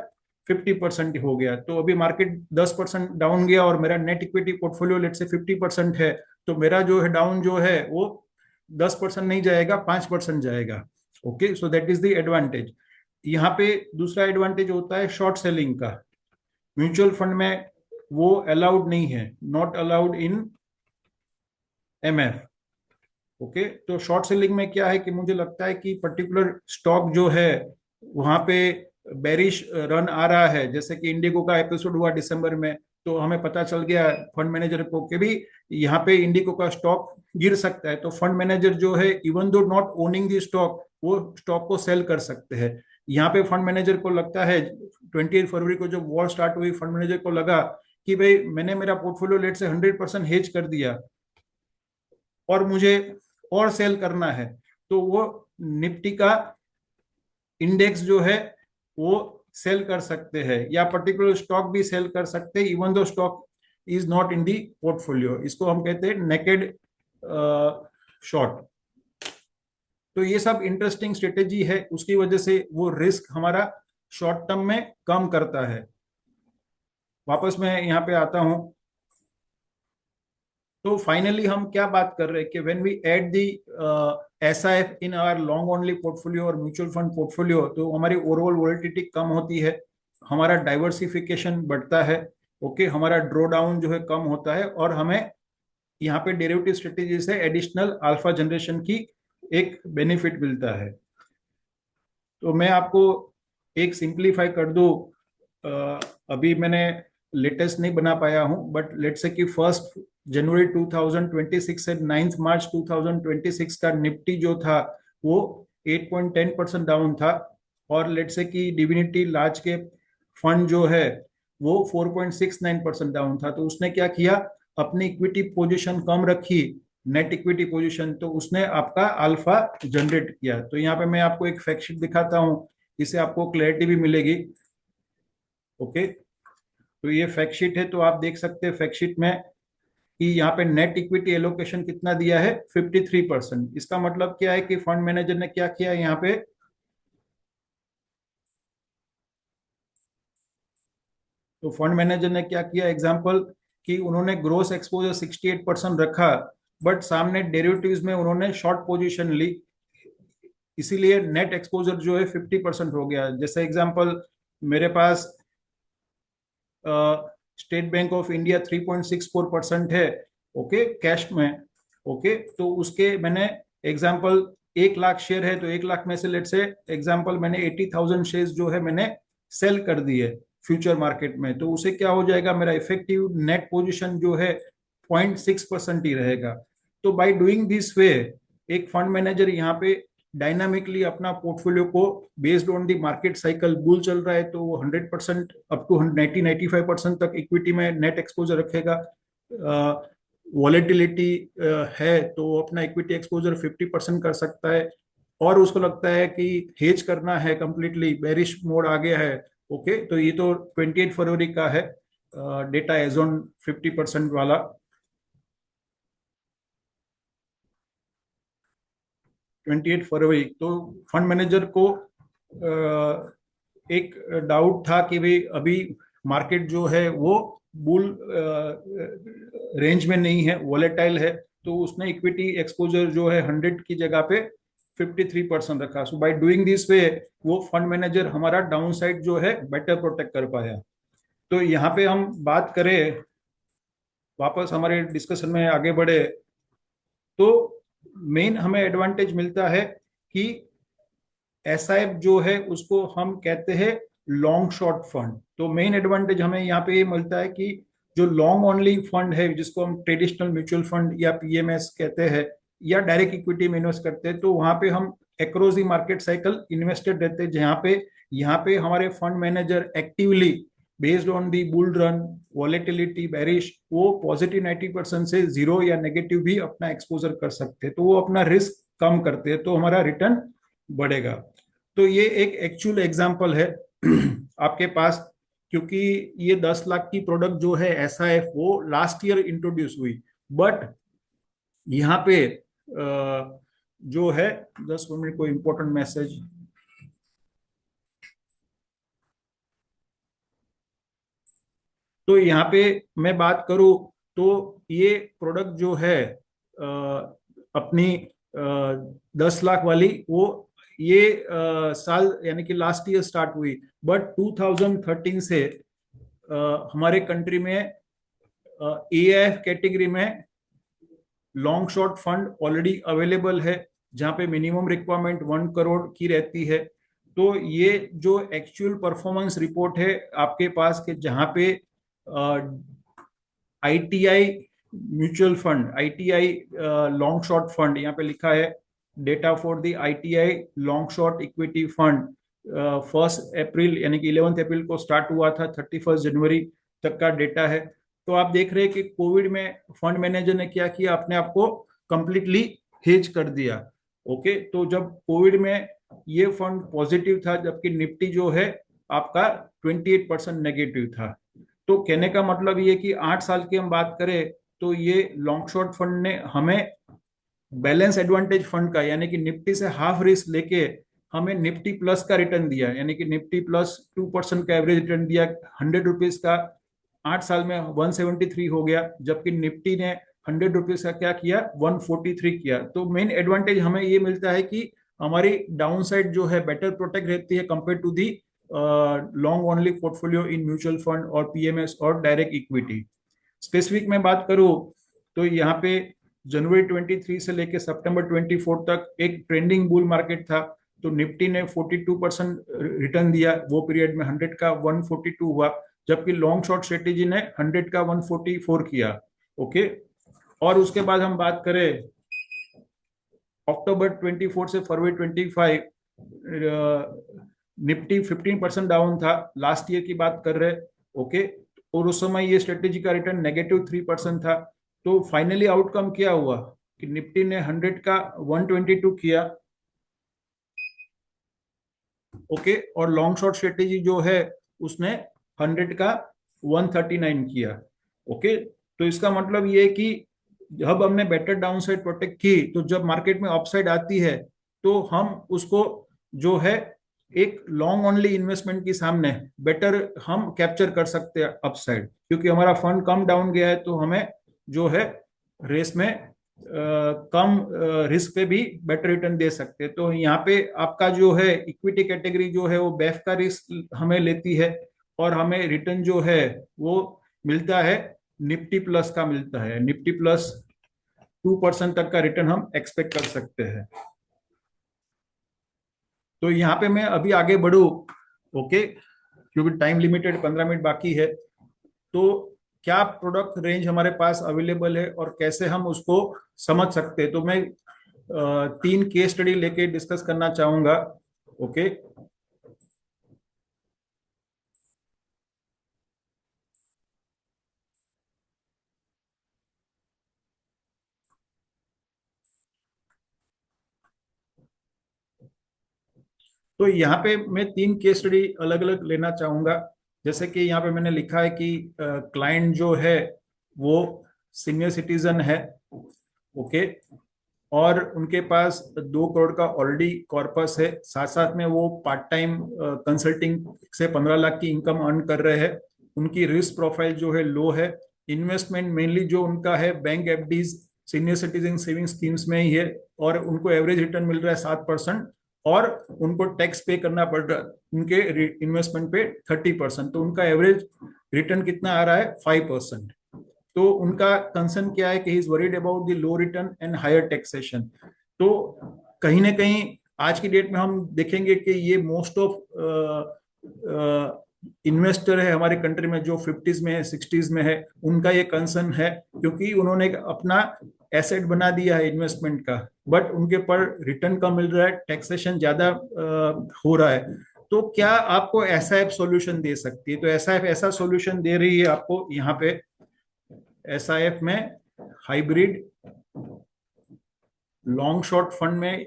50% हो गया। तो अभी मार्केट 10% डाउन गया और मेरा नेट इक्विटी पोर्टफोलियो लेट से 50% है, तो मेरा जो है डाउन जो है वो 10% नहीं जाएगा, 5% जाएगा। Okay, so that is the advantage. यहाँ पे दूसरा एडवांटेज होता है शॉर्ट सेलिंग का। म्यूचुअल फंड में वो अलाउड नहीं है, not allowed in MF. Okay, तो शॉर्ट सेलिंग में क्या है कि मुझे लगता है कि पर्टिकुलर स्टॉक जो है वहां पे बेरिश रन आ रहा है, जैसे कि इंडिगो का एपिसोड हुआ दिसंबर में, तो हमें पता चल गया फंड मैनेजर को कि भी यहाँ पे इंडिगो का स्टॉक गिर सकता है। तो फंड मैनेजर जो है even though not owning the stock, वो स्टॉक को सेल कर सकते हैं। यहाँ पे फंड मैनेजर को लगता है 28 फरवरी को जब वॉर स्टार्ट हुई, फंड मैनेजर को लगा कि भाई मैंने मेरा पोर्टफोलियो लेट से 100% हेज कर दिया और मुझे और सेल करना है, तो वो निफ्टी का इंडेक्स जो है वो सेल कर सकते हैं या पर्टिकुलर स्टॉक भी सेल कर सकते हैं, even though stock is not in the portfolio. इसको हम कहते हैं नेकेड शॉर्ट। तो ये सब इंटरेस्टिंग स्ट्रेटेजी है, उसकी वजह से वो रिस्क हमारा शॉर्ट टर्म में कम करता है। वापस मैं यहाँ पे आता हूं, तो फाइनली हम क्या बात कर रहे हैं कि when we add the SIF in our long only portfolio और म्यूचुअल फंड पोर्टफोलियो, तो हमारी ओवरऑल वोलेटिलिटी कम होती है, हमारा डाइवर्सिफिकेशन बढ़ता है, ओके, हमारा ड्रॉ डाउन जो है कम होता है, और हमें यहाँ पे डेरिवेटिव स्ट्रेटेजी से एडिशनल अल्फा जनरेशन की एक बेनिफिट मिलता है। तो मैं आपको एक सिंप्लीफाई कर दूं, अभी मैंने लेटेस्ट नहीं बना पाया हूं, बट लेट्स से कि 1 जनवरी 2026 से 9 मार्च 2026 का निफ्टी जो था वो 8.10% डाउन था, और लेट्स से कि डिविनिटी लार्ज कैप फंड जो है वो 4.69% डाउन था, तो उसने क्या किया, अपनी इक्विटी पोजीशन कम रखी, नेट इक्विटी पोजीशन, तो उसने आपका अल्फा जनरेट किया। तो यहाँ पे मैं आपको एक फैक्ट शीट दिखाता हूँ, इससे आपको क्लैरिटी भी मिलेगी। ओके, तो ये फैक्ट शीट है, तो आप देख सकते हैं फैक्ट शीट में कि यहाँ पे नेट इक्विटी एलोकेशन कितना दिया है, 53%। इसका मतलब क्या है कि फंड मैनेजर ने क्या किया यहाँ पे, तो फंड मैनेजर ने क्या किया, एग्जांपल कि उन्होंने ग्रोस एक्सपोजर 68% रखा, बट सामने डेरिवेटिव्स में उन्होंने शॉर्ट पोजीशन ली, इसीलिए नेट एक्सपोजर जो है 50% हो गया। जैसे एग्जांपल, मेरे पास स्टेट बैंक ऑफ इंडिया 3.64% है, ओके, कैश में। ओके, तो उसके मैंने एग्जांपल 1 लाख शेयर है, तो 1 लाख में से लेट से एग्जांपल मैंने 80,000 शेयर जो है मैंने सेल कर दिए फ्यूचर मार्केट में, तो उसे क्या हो जाएगा, मेरा इफेक्टिव नेट पोजीशन जो है 0.6% ही रहेगा। तो बाय डूइंग दिस वे, एक फंड मैनेजर यहाँ पे डायनामिकली अपना पोर्टफोलियो को, based on the market cycle, bull चल रहा है तो वो 100% अप टू 90-95% तक इक्विटी में नेट एक्सपोजर रखेगा। वॉलेटिलिटी है तो वो अपना इक्विटी एक्सपोजर 50% कर सकता है, और उसको लगता है कि हेज करना है, कंप्लीटली बेरिश मोड आ गया है। ओके, तो ये तो 28 फरवरी का है डेटा, एज ऑन 50% वाला। 28 फरवरी, तो फंड मैनेजर को एक डाउट था कि भाई अभी मार्केट जो है वो बुल रेंज में नहीं है, वॉलेटाइल है, तो उसने इक्विटी एक्सपोजर जो है 100 की जगह पे 53% रखा। सो बाय डूइंग दिस वे, वो फंड मैनेजर हमारा डाउन साइड जो है बेटर प्रोटेक्ट कर पाया। तो यहाँ पे हम बात करें, वापस हमारे डिस्कशन में आगे बढ़े, तो मेन हमें एडवांटेज मिलता है कि एसआईएफ जो है उसको हम कहते हैं लॉन्ग शॉर्ट फंड। तो मेन एडवांटेज हमें यहाँ पे ये मिलता है कि जो लॉन्ग ओनली फंड है, जिसको हम ट्रेडिशनल म्यूचुअल फंड या पीएमएस कहते हैं, या डायरेक्ट इक्विटी में इन्वेस्ट करते हैं, तो वहां पे हम एक्रॉस दी मार्केट साइकिल इन्वेस्टेड रहते हैं, जहाँ पे हमारे fund manager actively based on the bull run, volatility, bearish, वो पॉजिटिव 90% से जीरो या नेगेटिव भी अपना एक्सपोजर कर सकते हैं, तो वो अपना रिस्क कम करते हैं, तो हमारा रिटर्न बढ़ेगा। तो ये एक एक्चुअल एग्जांपल है आपके पास, क्योंकि ये 10 लाख की प्रोडक्ट जो है एसआईएफ, वो लास्ट ईयर इंट्रोड्यूस हुई, बट यहाँ पे जो है, 10 मिनट को इम्पोर्टेंट मैसेज। तो यहाँ पे मैं बात करूं, तो ये प्रोडक्ट जो है अपनी 10 लाख वाली, वो ये साल यानी कि लास्ट ईयर स्टार्ट हुई, बट 2013 से हमारे कंट्री में एआईएफ कैटेगरी में long short fund already available है, जहां पे मिनिमम रिक्वायरमेंट 1 करोड़ की रहती है। तो ये जो एक्चुअल परफॉर्मेंस रिपोर्ट है आपके पास के, जहां पे ITI mutual fund, ITI long short fund, यहाँ पे लिखा है data for the ITI long short equity fund, 1 अप्रैल यानी कि 11 अप्रैल को स्टार्ट हुआ था, 31 जनवरी तक का डेटा है। तो आप देख रहे हैं कि कोविड में फंड मैनेजर ने क्या किया, अपने आप को कंप्लीटली हेज कर दिया। ओके, तो जब कोविड में ये फंड पॉजिटिव था, जबकि निफ्टी जो है आपका 28% नेगेटिव था। तो कहने का मतलब ये कि 8 साल की हम बात करें, तो ये लॉन्ग शॉर्ट फंड ने हमें बैलेंस एडवांटेज फंड का, यानी कि निफ्टी से हाफ रिस्क लेके हमें निफ्टी प्लस का रिटर्न दिया, यानी कि निफ्टी प्लस 2% का एवरेज रिटर्न दिया। 100 रुपीज का 8 साल में 173 हो गया, जबकि निफ्टी ने 100 रुपीज का क्या किया, 143 किया। तो मेन एडवांटेज हमें ये मिलता है कि हमारी डाउन साइड जो है बेटर प्रोटेक्ट रहती है compare to the long only portfolio in mutual fund और पीएमएस और डायरेक्ट इक्विटी। स्पेसिफिक में बात करूं, तो यहाँ पे जनवरी 23 से लेके सितंबर 24 तक एक ट्रेंडिंग बुल मार्केट था, तो निफ्टी ने 42% रिटर्न दिया, वो पीरियड में 100 का 142 हुआ, जबकि लॉन्ग शॉर्ट स्ट्रेटेजी ने 100 का 144 किया। ओके, और उसके बाद हम बात करें अक्टूबर 24 से फरवरी 25, निफ्टी 15% डाउन था, लास्ट ईयर की बात कर रहे। ओके, और उस समय ये स्ट्रेटेजी का रिटर्न -3% था। तो फाइनली आउटकम क्या हुआ कि निफ्टी ने 100 का 122 किया। ओके, और लॉन्ग शॉर्ट स्ट्रेटेजी जो है उसने 100 का 139 किया। ओके, तो इसका मतलब ये है कि जब हमने बेटर डाउन साइड प्रोटेक्ट की, तो जब मार्केट में अपसाइड आती है तो हम उसको जो है एक लॉन्ग ओनली इन्वेस्टमेंट के सामने बेटर हम कैप्चर कर सकते हैं अपसाइड, क्योंकि हमारा फंड कम डाउन गया है तो हमें जो है रेस में कम रिस्क पे भी बेटर रिटर्न दे सकते हैं। तो यहाँ पे आपका जो है इक्विटी कैटेगरी जो है वो बेफ का रिस्क हमें लेती है, और हमें रिटर्न जो है वो मिलता है निफ्टी प्लस का मिलता है। निफ्टी प्लस 2% तक का रिटर्न हम एक्सपेक्ट कर सकते हैं। तो यहाँ पे मैं अभी आगे बढ़ू। ओके, क्योंकि टाइम लिमिटेड 15 मिनट बाकी है। तो क्या प्रोडक्ट रेंज हमारे पास अवेलेबल है और कैसे हम उसको समझ सकते हैं, तो मैं 3 केस स्टडी लेके डिस्कस करना चाहूंगा। ओके, तो यहाँ पे मैं 3 केस स्टडी अलग अलग लेना चाहूंगा। जैसे कि यहाँ पे मैंने लिखा है कि क्लाइंट जो है वो सीनियर सिटीजन है। ओके, और उनके पास 2 करोड़ का ऑलरेडी कॉर्पस है, साथ साथ में वो पार्ट टाइम कंसल्टिंग से 15 लाख की इनकम अर्न कर रहे हैं। उनकी रिस्क प्रोफाइल जो है लो है। इन्वेस्टमेंट मेनली जो उनका है bank FDs, senior citizen saving schemes में ही है, और उनको एवरेज रिटर्न मिल रहा है 7%। और उनको टैक्स पे करना पड़ रहा है उनके इन्वेस्टमेंट पे 30%, तो उनका एवरेज रिटर्न कितना आ रहा है 5%। तो उनका कंसर्न क्या है कि he is worried about the low return and higher taxation. तो कहीं ना कहीं आज की डेट में हम देखेंगे कि ये मोस्ट ऑफ इन्वेस्टर है हमारे कंट्री में जो 50s में है, 60s में है, उनका ये कंसर्न है, क्योंकि उन्होंने अपना एसेट बना दिया है इन्वेस्टमेंट का, बट उनके पर रिटर्न कम मिल रहा है, टैक्सेशन ज्यादा हो रहा है। तो क्या आपको एसआईएफ सॉल्यूशन दे सकती है? तो एसआईएफ ऐसा सॉल्यूशन दे रही है आपको यहाँ पे। एसआईएफ में हाइब्रिड लॉन्ग शॉर्ट फंड में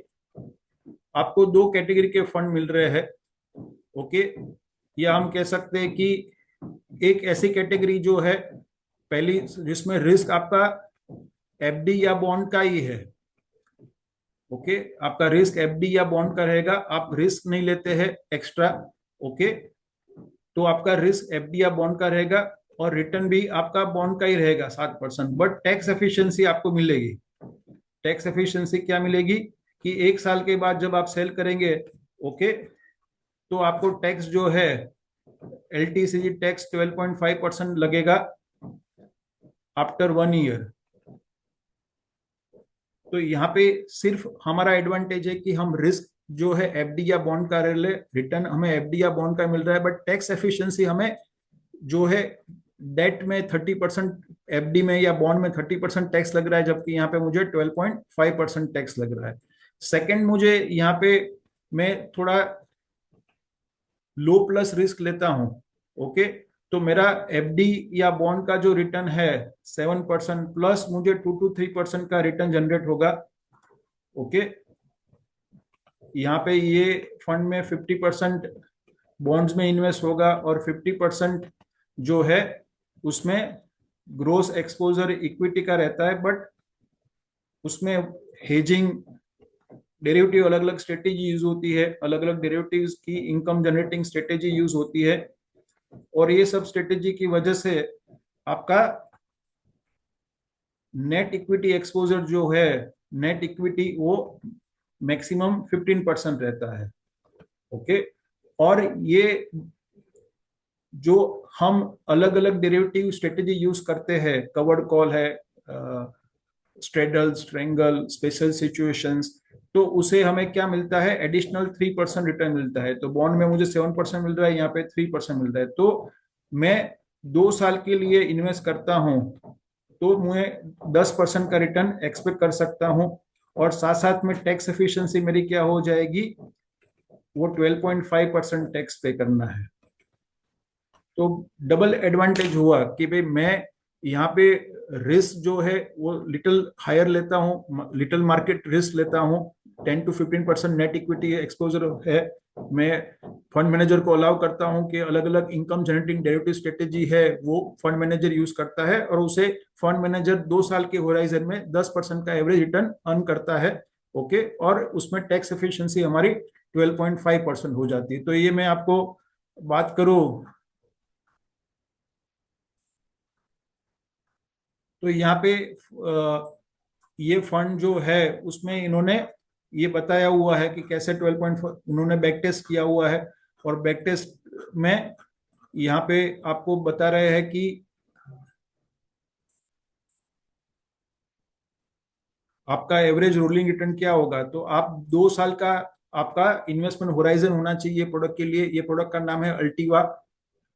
आपको 2 कैटेगरी के फंड मिल रहे हैं। ओके, या हम कह सकते हैं कि एक ऐसी कैटेगरी जो है पहली जिसमें रिस्क आपका एफडी या बॉन्ड का ही है। ओके, आपका रिस्क एफडी या बॉन्ड का रहेगा, आप रिस्क नहीं लेते हैं एक्स्ट्रा। ओके, तो आपका रिस्क एफडी या बॉन्ड का रहेगा, और रिटर्न भी आपका बॉन्ड का ही रहेगा 7%, बट टैक्स एफिशिएंसी आपको मिलेगी। टैक्स एफिशिएंसी क्या मिलेगी कि 1 साल के बाद जब आप सेल करेंगे, ओके, तो आपको टैक्स जो है एलटीसीजी टैक्स 12.5% लगेगा आफ्टर 1 ईयर। तो यहाँ पे सिर्फ हमारा एडवांटेज है कि हम रिस्क जो है एफडी या बॉन्ड का ले, रिटर्न हमें एफडी या बॉन्ड का मिल रहा है, बट टैक्स एफिशिएंसी हमें जो है डेट में 30%, एफडी में या बॉन्ड में 30% टैक्स लग रहा है, जबकि यहाँ पे मुझे 12.5% टैक्स लग रहा है। सेकंड, मुझे यहाँ पे मैं थोड़ा लो प्लस रिस्क लेता हूँ। ओके, तो मेरा एफडी या बॉन्ड का जो रिटर्न है 7% प्लस मुझे 2 to 3% का रिटर्न जनरेट होगा। ओके, यहाँ पे ये फंड में 50% बॉन्ड्स में इन्वेस्ट होगा, और 50% जो है उसमें ग्रोस एक्सपोजर इक्विटी का रहता है, बट उसमें हेजिंग डेरिवेटिव अलग अलग स्ट्रेटेजी यूज होती है, अलग अलग डेरिवेटिव्स की इनकम जनरेटिंग स्ट्रेटेजी यूज होती है, और ये सब स्ट्रेटेजी की वजह से आपका नेट इक्विटी एक्सपोजर जो है, नेट इक्विटी वो मैक्सिमम 15% रहता है। ओके, और ये जो हम अलग अलग डेरिवेटिव स्ट्रेटेजी यूज करते हैं, कवर्ड कॉल है, स्ट्रेडल, स्ट्रेंगल, स्पेशल सिचुएशंस, तो उसे हमें क्या मिलता है, एडिशनल 3% रिटर्न मिलता है। तो बॉन्ड में मुझे 7% मिल रहा है, यहाँ पे 3% मिल रहा है। तो मैं 2 साल के लिए इन्वेस्ट करता हूँ तो मैं 10% का रिटर्न एक्सपेक्ट कर सकता हूँ, और साथ साथ में टैक्स एफिशिएंसी मेरी क्या हो जाएगी, वो 12.5% टैक्स पे करना है। तो डबल एडवांटेज हुआ कि भाई मैं यहाँ पे रिस्क जो है वो लिटिल हायर लेता हूँ, लिटिल मार्केट रिस्क लेता हूँ, 10 to 15% नेट इक्विटी एक्सपोजर है। मैं फंड मैनेजर को अलाउ करता हूँ कि अलग अलग इनकम जनरेटिंग डेरिवेटिव स्ट्रेटेजी है वो फंड मैनेजर यूज करता है, और उसे फंड मैनेजर 2 साल के होराइजन में 10% का एवरेज रिटर्न अर्न करता है। ओके, और उसमें टैक्स एफिशिएंसी हमारी 12.5% हो जाती है। तो ये मैं आपको बात करूँ, तो यहाँ पे ये फंड जो है उसमें इन्होंने ये बताया हुआ है कि कैसे 12.4 उन्होंने बैक टेस्ट किया हुआ है। और बैक टेस्ट में यहाँ पे आपको बता रहे हैं कि आपका एवरेज रोलिंग रिटर्न क्या होगा। तो आप 2 साल का आपका इन्वेस्टमेंट होराइजन होना चाहिए प्रोडक्ट के लिए। ये प्रोडक्ट का नाम है अल्टीवा।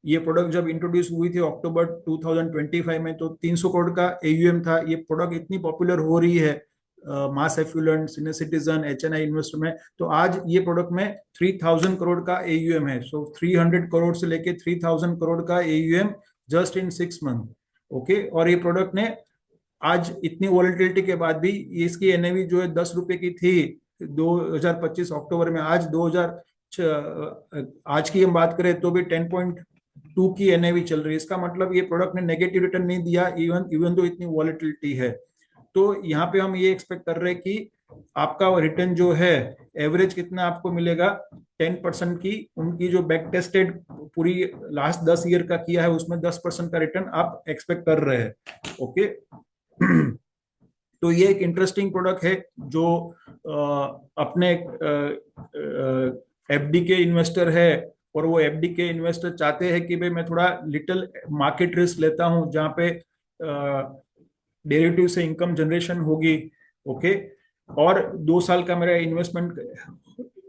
ये प्रोडक्ट जब इंट्रोड्यूस हुई थी अक्टूबर 2025 में, तो 300 करोड़ का एयूएम था। ये प्रोडक्ट इतनी पॉपुलर हो रही है mass affluent, senior citizen, HNI investor में, तो आज ये प्रोडक्ट में 3000 करोड़ का एयूएम है। सो 300 करोड़ से लेके 3000 करोड़ का AUM just in 6 month. Okay, और ये प्रोडक्ट ने आज इतनी वॉलेटिलिटी के बाद भी, ये इसकी एनएवी जो है 10 रुपए की थी 2025 अक्टूबर में, आज 2000 आज की हम बात करें तो भी 10.2 की एनएवी चल रही है। इसका मतलब ये प्रोडक्ट ने नेगेटिव रिटर्न नहीं दिया, इवन इवन तो इतनी वॉलेटिलिटी है। तो यहाँ पे हम ये एक्सपेक्ट कर रहे हैं कि आपका रिटर्न जो है एवरेज कितना आपको मिलेगा, 10% की। उनकी जो बैक टेस्टेड पूरी लास्ट 10 ईयर का किया है उसमें 10% का रिटर्न आप एक्सपेक्ट कर रहे हैं। ओके, तो ये एक इंटरेस्टिंग प्रोडक्ट है जो अपने एफडी के इन्वेस्टर है, और वो एफडी के इन्वेस्टर चाहते हैं कि भाई मैं थोड़ा लिटिल मार्केट रिस्क लेता हूं जहां पे डेरिवेटिव से इनकम जनरेशन होगी। ओके, और 2 साल का मेरा इन्वेस्टमेंट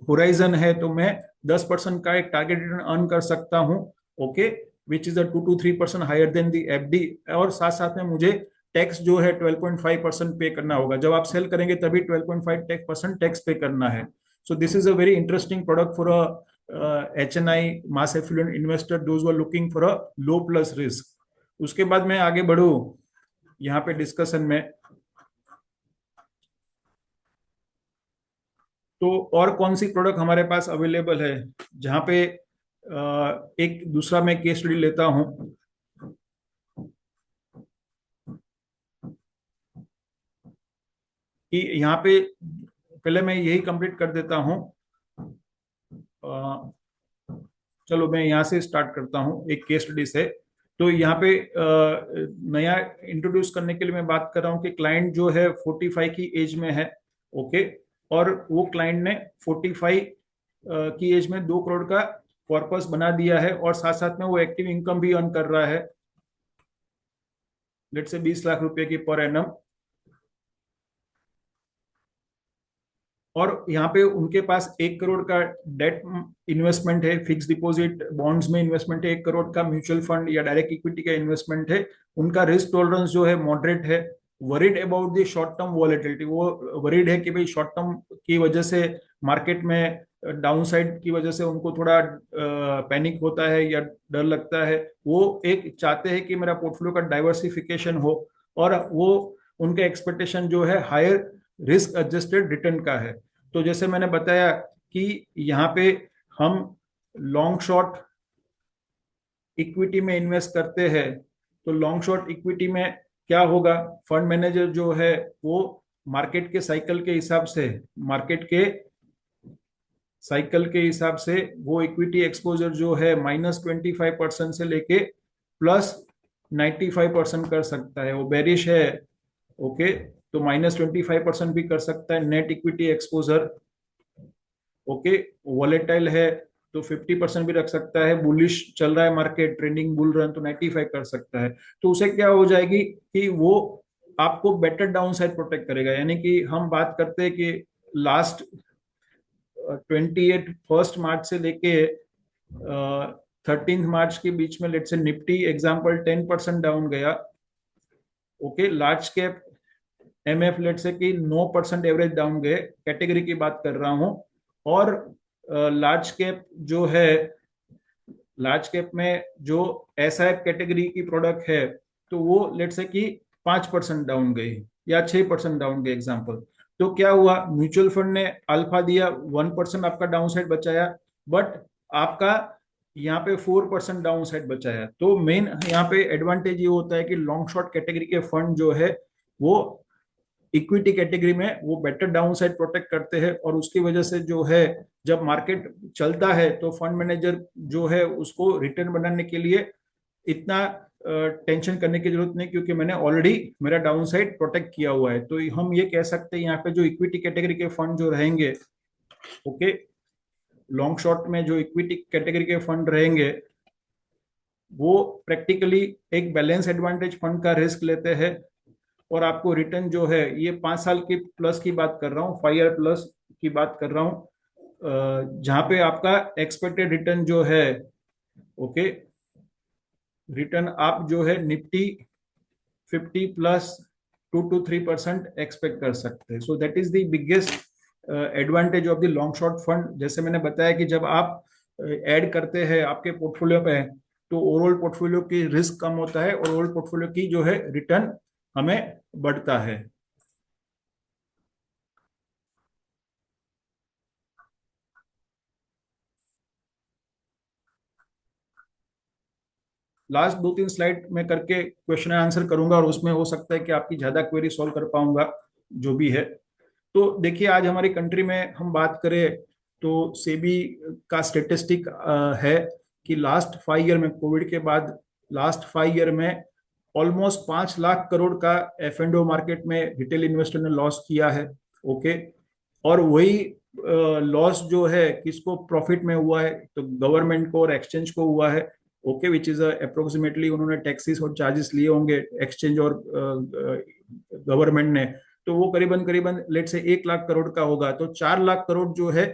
होराइजन है, तो मैं 10% का एक टारगेट रिटर्न अर्न कर सकता हूँ। Okay, which is a 2 to 3% higher than the FD. और साथ साथ में मुझे टैक्स जो है 12.5% पे करना होगा। जब आप सेल करेंगे तभी 12.5% टैक्स पे करना है। So this is a very interesting product for a HNI mass affluent investor, those are looking for a low plus risk. उसके बाद मैं आगे बढ़ू यहाँ पे डिस्कशन में, तो और कौन सी प्रोडक्ट हमारे पास अवेलेबल है जहाँ पे एक दूसरा मैं केस स्टडी लेता हूँ कि यहाँ पे पहले मैं यही कंप्लीट कर देता हूँ। चलो मैं यहाँ से स्टार्ट करता हूँ एक केस स्टडी से। तो यहाँ पे नया इंट्रोड्यूस करने के लिए मैं बात कर रहा हूँ कि क्लाइंट जो है 45 की एज में है। ओके, और वो क्लाइंट ने 45 की एज में 2 करोड़ का कॉर्पस बना दिया है, और साथ साथ में वो एक्टिव इनकम भी अर्न कर रहा है, लेट से 20 लाख रुपए की पर एनम। और यहाँ पे उनके पास 1 करोड़ का डेट इन्वेस्टमेंट है, फिक्स डिपॉजिट बॉन्ड्स में इन्वेस्टमेंट है 1 करोड़ का, म्यूचुअल फंड या डायरेक्ट इक्विटी का इन्वेस्टमेंट है। उनका रिस्क टॉलरेंस जो है मॉडरेट है। Worried about the short term volatility, वो वरीड है कि भाई शॉर्ट टर्म की वजह से मार्केट में डाउन साइड की वजह से उनको थोड़ा पैनिक होता है या डर लगता है। वो एक चाहते हैं कि मेरा पोर्टफोलियो का डाइवर्सिफिकेशन हो, और वो उनके एक्सपेक्टेशन जो है हायर रिस्क एडजस्टेड रिटर्न का है। तो जैसे मैंने बताया कि यहाँ पे हम लॉन्ग शॉर्ट इक्विटी में इन्वेस्ट करते हैं। तो लॉन्ग शॉर्ट इक्विटी में क्या होगा, फंड मैनेजर जो है वो मार्केट के साइकिल के हिसाब से, मार्केट के साइकिल के हिसाब से वो इक्विटी एक्सपोजर जो है -25% से लेके +95% कर सकता है। वो बेरिश है, ओके, तो -25% भी कर सकता है net equity exposure. Okay, volatile है तो 50% भी रख सकता है। बुलिश चल रहा है मार्केट, ट्रेंडिंग बुल रन, तो 95 कर सकता है। तो उसे क्या हो जाएगी कि वो आपको बेटर डाउन साइड प्रोटेक्ट करेगा। यानी कि हम बात करते हैं कि लास्ट 1 मार्च से लेके 13 मार्च के बीच में, let's say Nifty example 10% down गया। Okay, large cap MF let's say कि 9% एवरेज डाउन गए, कैटेगरी की बात कर रहा हूं। और लार्ज कैप जो है, लार्ज कैप में जो एसआईएफ कैटेगरी की प्रोडक्ट है, तो वो लेट्स से कि 5% डाउन गई या 6% डाउन गई एग्जांपल। तो क्या हुआ, म्यूचुअल फंड ने अल्फा दिया, 1% आपका डाउन साइड बचाया, बट आपका यहाँ पे 4% डाउन साइड बचाया। तो मेन यहाँ पे एडवांटेज ये होता है कि लॉन्ग शॉर्ट कैटेगरी के फंड जो है वो इक्विटी कैटेगरी में वो बेटर डाउन साइड प्रोटेक्ट करते हैं, और उसकी वजह से जो है जब मार्केट चलता है तो फंड मैनेजर जो है उसको रिटर्न बनाने के लिए इतना टेंशन करने की जरूरत नहीं, क्योंकि मैंने ऑलरेडी मेरा डाउन साइड प्रोटेक्ट किया हुआ है। तो हम ये कह सकते हैं यहाँ पे जो इक्विटी कैटेगरी के फंड जो रहेंगे, ओके, लॉन्ग शॉर्ट में जो इक्विटी कैटेगरी के फंड रहेंगे वो प्रैक्टिकली एक बैलेंस एडवांटेज फंड का रिस्क लेते हैं, और आपको रिटर्न जो है ये 5 साल की प्लस की बात कर रहा हूँ, 5 ईयर प्लस की बात कर रहा हूँ, जहां पे आपका एक्सपेक्टेड रिटर्न जो है, ओके, रिटर्न आप जो है निफ्टी 50 प्लस 2 to 3% एक्सपेक्ट कर सकते हैं। So that is the biggest advantage of the long short fund. जैसे मैंने बताया कि जब आप ऐड करते हैं आपके पोर्टफोलियो पे, तो ओवरऑल पोर्टफोलियो की रिस्क कम होता है और ओवरऑल पोर्टफोलियो की जो है रिटर्न हमें बढ़ता है। लास्ट 2-3 स्लाइड में करके क्वेश्चन आंसर करूंगा, और उसमें हो सकता है कि आपकी ज्यादा क्वेरी सॉल्व कर पाऊंगा, जो भी है। तो देखिए, आज हमारी कंट्री में हम बात करें तो सेबी का स्टेटिस्टिक है कि लास्ट 5 ईयर में, कोविड के बाद लास्ट 5 ईयर में ऑलमोस्ट 5 लाख करोड़ का एफ एंड ओ मार्केट में रिटेल इन्वेस्टर ने लॉस किया है, ओके। और वही लॉस जो है किसको प्रॉफिट में हुआ है, तो गवर्नमेंट को और एक्सचेंज को हुआ है, ओके, विच इज अप्रोक्सीमेटली उन्होंने टैक्सेस और चार्जेस लिए होंगे एक्सचेंज और गवर्नमेंट ने। तो वो करीबन करीबन लेट से 1 लाख करोड़ का होगा। तो 4 लाख करोड़ जो है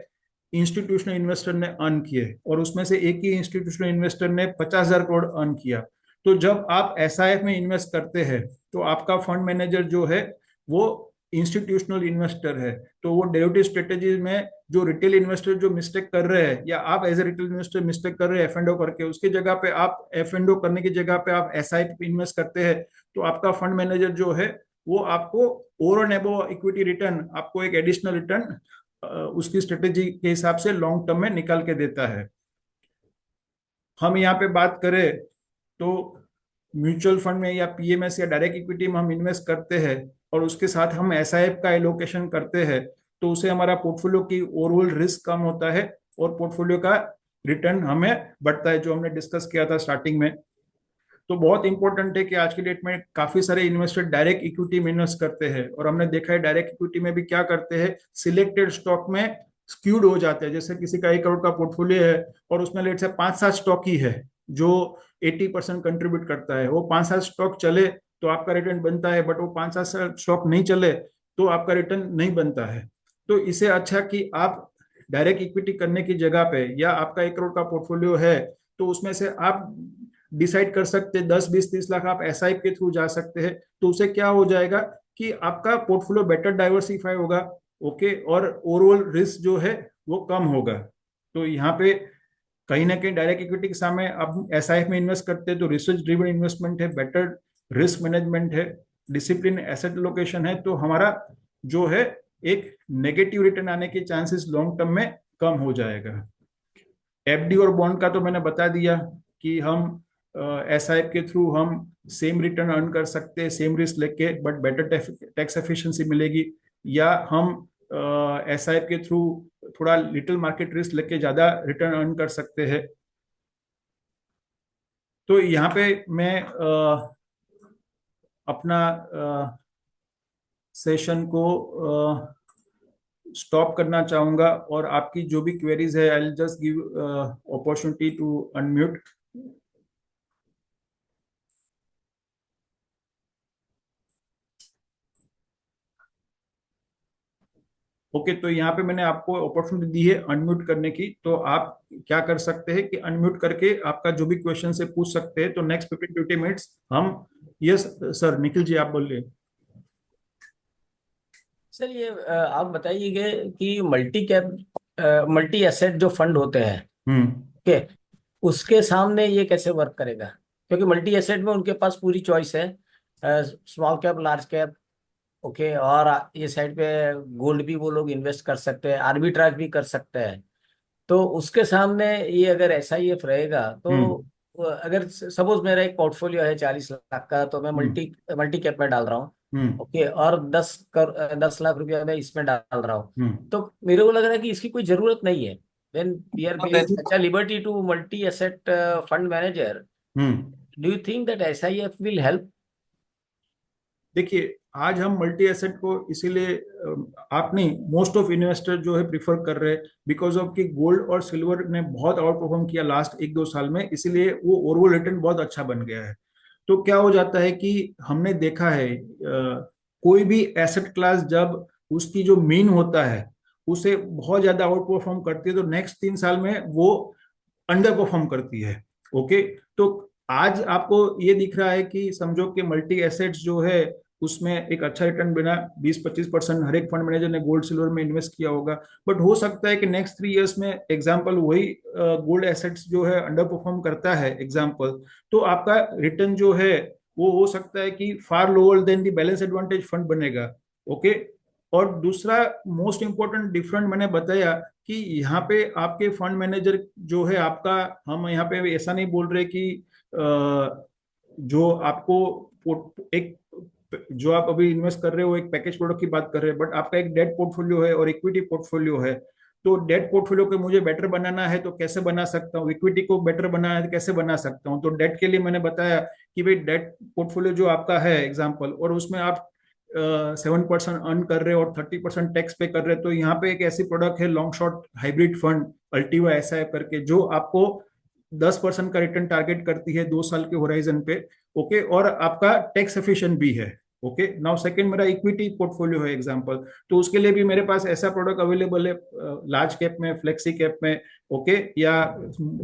इंस्टीट्यूशनल इन्वेस्टर ने अर्न किए, और उसमें से एक ही इंस्टीट्यूशनल इन्वेस्टर ने 50,000 करोड़ अर्न किया। तो जब आप एसआईएफ में इन्वेस्ट करते हैं तो आपका फंड मैनेजर जो है वो इंस्टीट्यूशनल इन्वेस्टर है। तो वो डेरिवेटिव स्ट्रेटेजी में जो रिटेल इन्वेस्टर जो मिस्टेक कर रहे हैं, या आप as a retail investor mistake कर रहे हैं एफ एंड ओ करके, उसकी जगह पे आप एफ एंड ओ करने की जगह पे आप एस आई पी इन्वेस्ट करते हैं, तो आपका फंड मैनेजर जो है वो आपको over and above equity return, आपको एक एडिशनल रिटर्न उसकी स्ट्रेटेजी के हिसाब से लॉन्ग टर्म में निकाल के देता है। हम यहाँ पे बात करें तो म्यूचुअल फंड में या पीएमएस या डायरेक्ट इक्विटी में हम इन्वेस्ट करते हैं, और उसके साथ हम एसआईएफ का एलोकेशन करते हैं, तो उसे हमारा पोर्टफोलियो की ओवरऑल रिस्क कम होता है और पोर्टफोलियो का रिटर्न हमें बढ़ता है, जो हमने डिस्कस किया था स्टार्टिंग में। तो बहुत इंपॉर्टेंट है कि आज की डेट में काफी सारे इन्वेस्टर डायरेक्ट इक्विटी में इन्वेस्ट करते हैं, और हमने देखा है डायरेक्ट इक्विटी में भी क्या करते हैं, सिलेक्टेड स्टॉक में स्क्यूड हो जाते हैं। जैसे किसी का 1 करोड़ का पोर्टफोलियो है और उसमें लेट से 5-7 स्टॉक ही है जो 80% कंट्रीब्यूट करता है, वो 5-7 स्टॉक चले तो आपका रिटर्न बनता है, बट वो 5-7 स्टॉक नहीं चले तो आपका रिटर्न नहीं बनता है। तो इससे अच्छा कि आप डायरेक्ट इक्विटी करने की जगह पे, या आपका 1 करोड़ का पोर्टफोलियो है तो उसमें से आप डिसाइड कर सकते हैं 10, 20, 30 लाख आप एसआईपी के थ्रू जा सकते हैं। तो उसे क्या हो जाएगा कि आपका पोर्टफोलियो बेटर डाइवर्सिफाई होगा, ओके, और ओवरऑल रिस्क जो है वो कम होगा। तो यहाँ पे कहीं ना कहीं डायरेक्ट इक्विटी के सामने आप एसआईपी में इन्वेस्ट करते हैं तो रिसर्च ड्रिवन इन्वेस्टमेंट है, बेटर रिस्क मैनेजमेंट है, डिसिप्लिन एसेट लोकेशन है, तो हमारा जो है एक नेगेटिव रिटर्न आने के चांसेस लॉन्ग टर्म में कम हो जाएगा। एफडी और बॉन्ड का तो मैंने बता दिया कि हम एसआईपी के थ्रू हम सेम रिटर्न अर्न कर सकते हैं सेम रिस्क लेके, बट बेटर टैक्स एफिशिएंसी मिलेगी। या हम एसआईपी के थ्रू थोड़ा लिटिल मार्केट रिस्क लेके ज्यादा रिटर्न अर्न कर सकते हैं। तो यहाँ पे मैं अपना सेशन को स्टॉप करना चाहूंगा, और आपकी जो भी क्वेरीज है I will just give opportunity to unmute. Okay, तो यहाँ पे मैंने आपको अपॉर्चुनिटी दी है अनम्यूट करने की, तो आप क्या कर सकते हैं कि अनम्यूट करके आपका जो भी क्वेश्चन है पूछ सकते हैं। तो नेक्स्ट 15-20 मिनट्स हम, यस सर, निखिल जी आप बोलिए। सर ये आप बताइएगा कि मल्टी कैप मल्टी एसेट जो फंड होते हैं, हम्म। ओके, उसके सामने ये कैसे वर्क करेगा? क्योंकि मल्टी एसेट में उनके पास पूरी चॉइस है, small cap, large cap, okay, और ये साइड पे गोल्ड भी वो लोग इन्वेस्ट कर सकते हैं, आर्बिट्राज भी कर सकते हैं। तो उसके सामने ये अगर SIF रहेगा तो हम्म। अगर सपोज मेरा एक पोर्टफोलियो है 40 लाख का, तो मैं हम्म। मल्टी मल्टी कैप में डाल रहा हूँ, हम्म। ओके, और 10 लाख रुपया मैं इसमें डाल रहा हूँ। हम्म। तो मेरे को लग रहा है कि इसकी कोई जरूरत नहीं है। व्हेन वी आर और giving such a liberty to multi asset fund manager, hmm. Do you think that SIF will help? देखिए, आज हम मल्टी एसेट को इसीलिए आप नहीं, मोस्ट ऑफ इन्वेस्टर जो है प्रिफर कर रहे हैं बिकॉज ऑफ कि गोल्ड और सिल्वर ने बहुत आउट परफॉर्म किया लास्ट 1-2 साल में, इसीलिए वो ओवरऑल रिटर्न बहुत अच्छा बन गया है। तो क्या हो जाता है कि हमने देखा है कोई भी एसेट क्लास जब उसकी जो मीन होता है उसे बहुत ज्यादा आउट परफॉर्म करती है, तो नेक्स्ट 3 साल में वो अंडर परफॉर्म करती है। ओके। तो आज आपको ये दिख रहा है कि समझो कि मल्टी एसेट्स जो है उसमें एक अच्छा रिटर्न बिना 20-25% हर एक फंड मैनेजर ने गोल्ड सिल्वर में इन्वेस्ट किया होगा। बट हो सकता है कि नेक्स्ट 3 इयर्स में एग्जाम्पल वही गोल्ड एसेट्स जो है अंडर परफॉर्म करता है एग्जाम्पल, तो आपका रिटर्न जो है वो हो सकता है कि far lower than the balance advantage fund बनेगा। ओके। और दूसरा मोस्ट इंपॉर्टेंट डिफरेंट मैंने बताया कि यहाँ पे आपके फंड मैनेजर जो है आपका, हम यहाँ पे ऐसा नहीं बोल रहे कि जो आपको एक, जो आप अभी इन्वेस्ट कर रहे हो एक पैकेज प्रोडक्ट की बात कर रहे हैं, बट आपका एक डेट पोर्टफोलियो है और इक्विटी पोर्टफोलियो है। तो डेट पोर्टफोलियो को मुझे बेटर बनाना है तो कैसे बना सकता हूँ, इक्विटी को बेटर बनाना है तो कैसे बना सकता हूँ। तो डेट के लिए मैंने बताया कि भाई डेट पोर्टफोलियो जो आपका है एग्जाम्पल, और उसमें आप 7% अर्न कर रहे हो और 30% टैक्स पे कर रहे हो, तो यहाँ पे एक ऐसी प्रोडक्ट है लॉन्ग शॉर्ट हाइब्रिड फंड अल्टीवा ऐसा करके, जो आपको 10% का रिटर्न टारगेट करती है 2 साल के होराइजन पे। ओके। और आपका टैक्स एफिशिएंट भी है। ओके। नाउ सेकंड मेरा इक्विटी पोर्टफोलियो है एग्जांपल, तो उसके लिए भी मेरे पास ऐसा प्रोडक्ट अवेलेबल है लार्ज कैप में, फ्लेक्सी कैप में, ओके, या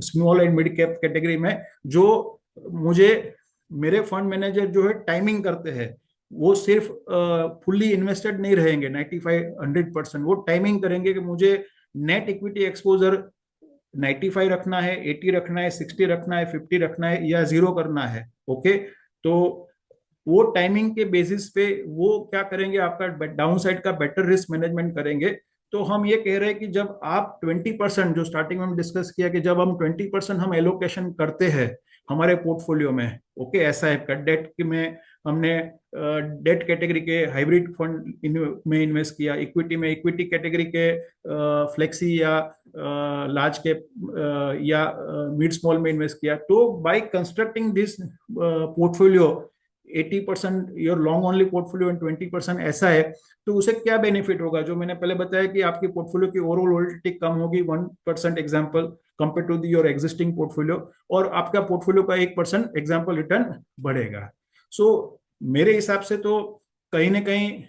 small and mid cap category में, जो मुझे मेरे फंड मैनेजर जो है टाइमिंग करते हैं, वो सिर्फ फुल्ली इन्वेस्टेड नहीं रहेंगे 95-100%, वो टाइमिंग करेंगे कि मुझे नेट इक्विटी एक्सपोजर 95 रखना है, 80 रखना है, 60 रखना है, 50 रखना है, या जीरो करना है। ओके। तो वो टाइमिंग के बेसिस पे वो क्या करेंगे, आपका डाउन साइड का बेटर रिस्क मैनेजमेंट करेंगे। तो हम ये कह रहे हैं कि जब आप 20%, जो स्टार्टिंग में हम डिस्कस किया कि जब हम 20% हम एलोकेशन करते हैं हमारे पोर्टफोलियो में, ओके, ऐसा है का डेट में हमने डेट कैटेगरी के हाइब्रिड फंड में इन्वेस्ट किया, इक्विटी में इक्विटी कैटेगरी के फ्लेक्सी या लार्ज कैप या मिड स्मॉल में इन्वेस्ट किया, तो by constructing this portfolio 80% your long only portfolio and 20% ऐसा है, तो उसे क्या बेनिफिट होगा, जो मैंने पहले बताया कि आपकी पोर्टफोलियो की ओवरऑल वोलेटिलिटी कम होगी 1% example compare to your existing portfolio, और आपका पोर्टफोलियो का 1% एग्जाम्पल रिटर्न बढ़ेगा। सो मेरे हिसाब से तो कहीं ना कहीं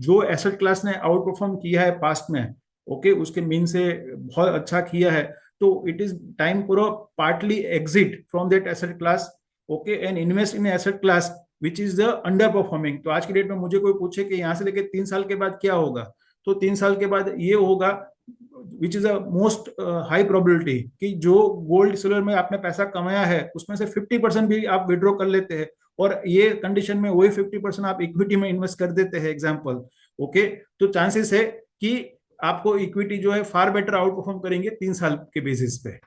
जो एसेट क्लास ने आउट परफॉर्म किया है पास्ट में, ओके, उसके मीन से बहुत अच्छा किया है, तो it is time for partly exit from that asset class, okay, and invest in asset class which is the under performing. तो आज की डेट में मुझे कोई पूछे कि यहाँ से लेके 3 साल के बाद क्या होगा, तो 3 साल के बाद ये होगा विच is a most high probability कि जो गोल्ड सिल्वर में आपने पैसा कमाया है उसमें से 50% भी आप विड्रॉ कर लेते हैं, और ये कंडीशन में वही 50% आप इक्विटी में इन्वेस्ट कर देते हैं एग्जाम्पल। ओके। तो चांसेस है कि आपको इक्विटी जो है फार बेटर आउट परफॉर्म करेंगे 3 साल के बेसिस पे।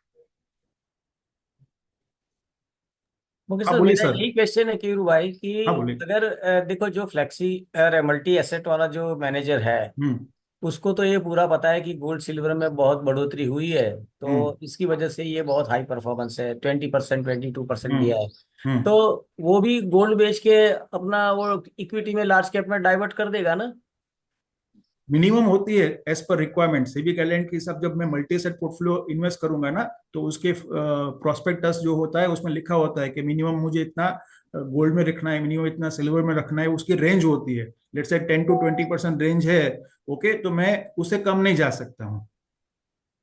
ओके हाँ सर, बोलिए मेरा सर। यही क्वेश्चन है कीरू भाई कि हाँ बोलिए। अगर देखो, जो फ्लेक्सी मल्टी एसेट वाला जो मैनेजर है, हम्म। उसको तो ये पूरा पता है कि गोल्ड सिल्वर में बहुत बढ़ोतरी हुई है, हम्म। तो इसकी वजह से ये बहुत हाई परफॉर्मेंस है, 20%, 22% हम्म। दिया है। तो हम्म। वो भी गोल्ड बेच के अपना वो इक्विटी में, लार्ज कैप में डाइवर्ट कर देगा ना? मिनिमम होती है as per requirement, SEBI guideline के हिसाब, जब मैं मल्टी एसेट पोर्टफोलियो इन्वेस्ट करूंगा ना, तो उसके प्रोस्पेक्टस जो होता है उसमें लिखा होता है कि मिनिमम मुझे इतना गोल्ड में रखना है, मिनिमम इतना सिल्वर में रखना है, उसकी रेंज होती है, लेट्स से 10-20% रेंज है। ओके। तो मैं उससे कम नहीं जा सकता हूँ।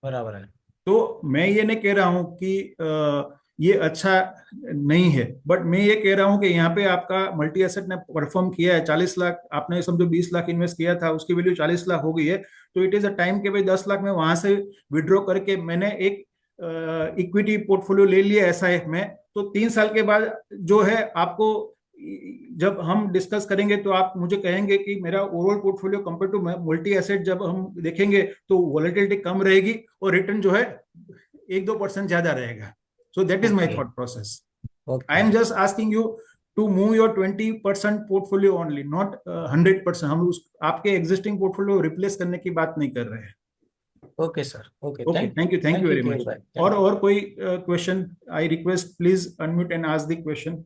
बराबर है। तो मैं ये नहीं कह रहा हूँ कि ये अच्छा नहीं है। बट मैं ये कह रहा हूँ कि यहाँ पे आपका मल्टी एसेट ने परफॉर्म किया है, 40 लाख आपने समझो 20 लाख इन्वेस्ट किया था, उसकी वैल्यू 40 लाख हो गई है। तो इट इज अ टाइम के भाई 10 लाख में वहां से विड्रॉ करके मैंने एक इक्विटी पोर्टफोलियो ले लिया एसआईएफ में। तो 3 साल के बाद जो है आपको, जब हम डिस्कस करेंगे तो आप मुझे कहेंगे कि मेरा overall portfolio compare to multi asset जब हम देखेंगे तो वॉलेटिलिटी कम रहेगी और रिटर्न जो है 1-2% ज्यादा रहेगा। So that is my okay. thought process. I okay. am just asking you to move your 20% portfolio only, not 100%। हम उस आपके existing portfolio replace करने की बात नहीं कर रहे हैं। Okay sir. Okay, Okay, thank you. thank you thank you very केवल much। भाई, थैंक यू। और कोई question? I request please unmute and ask the question।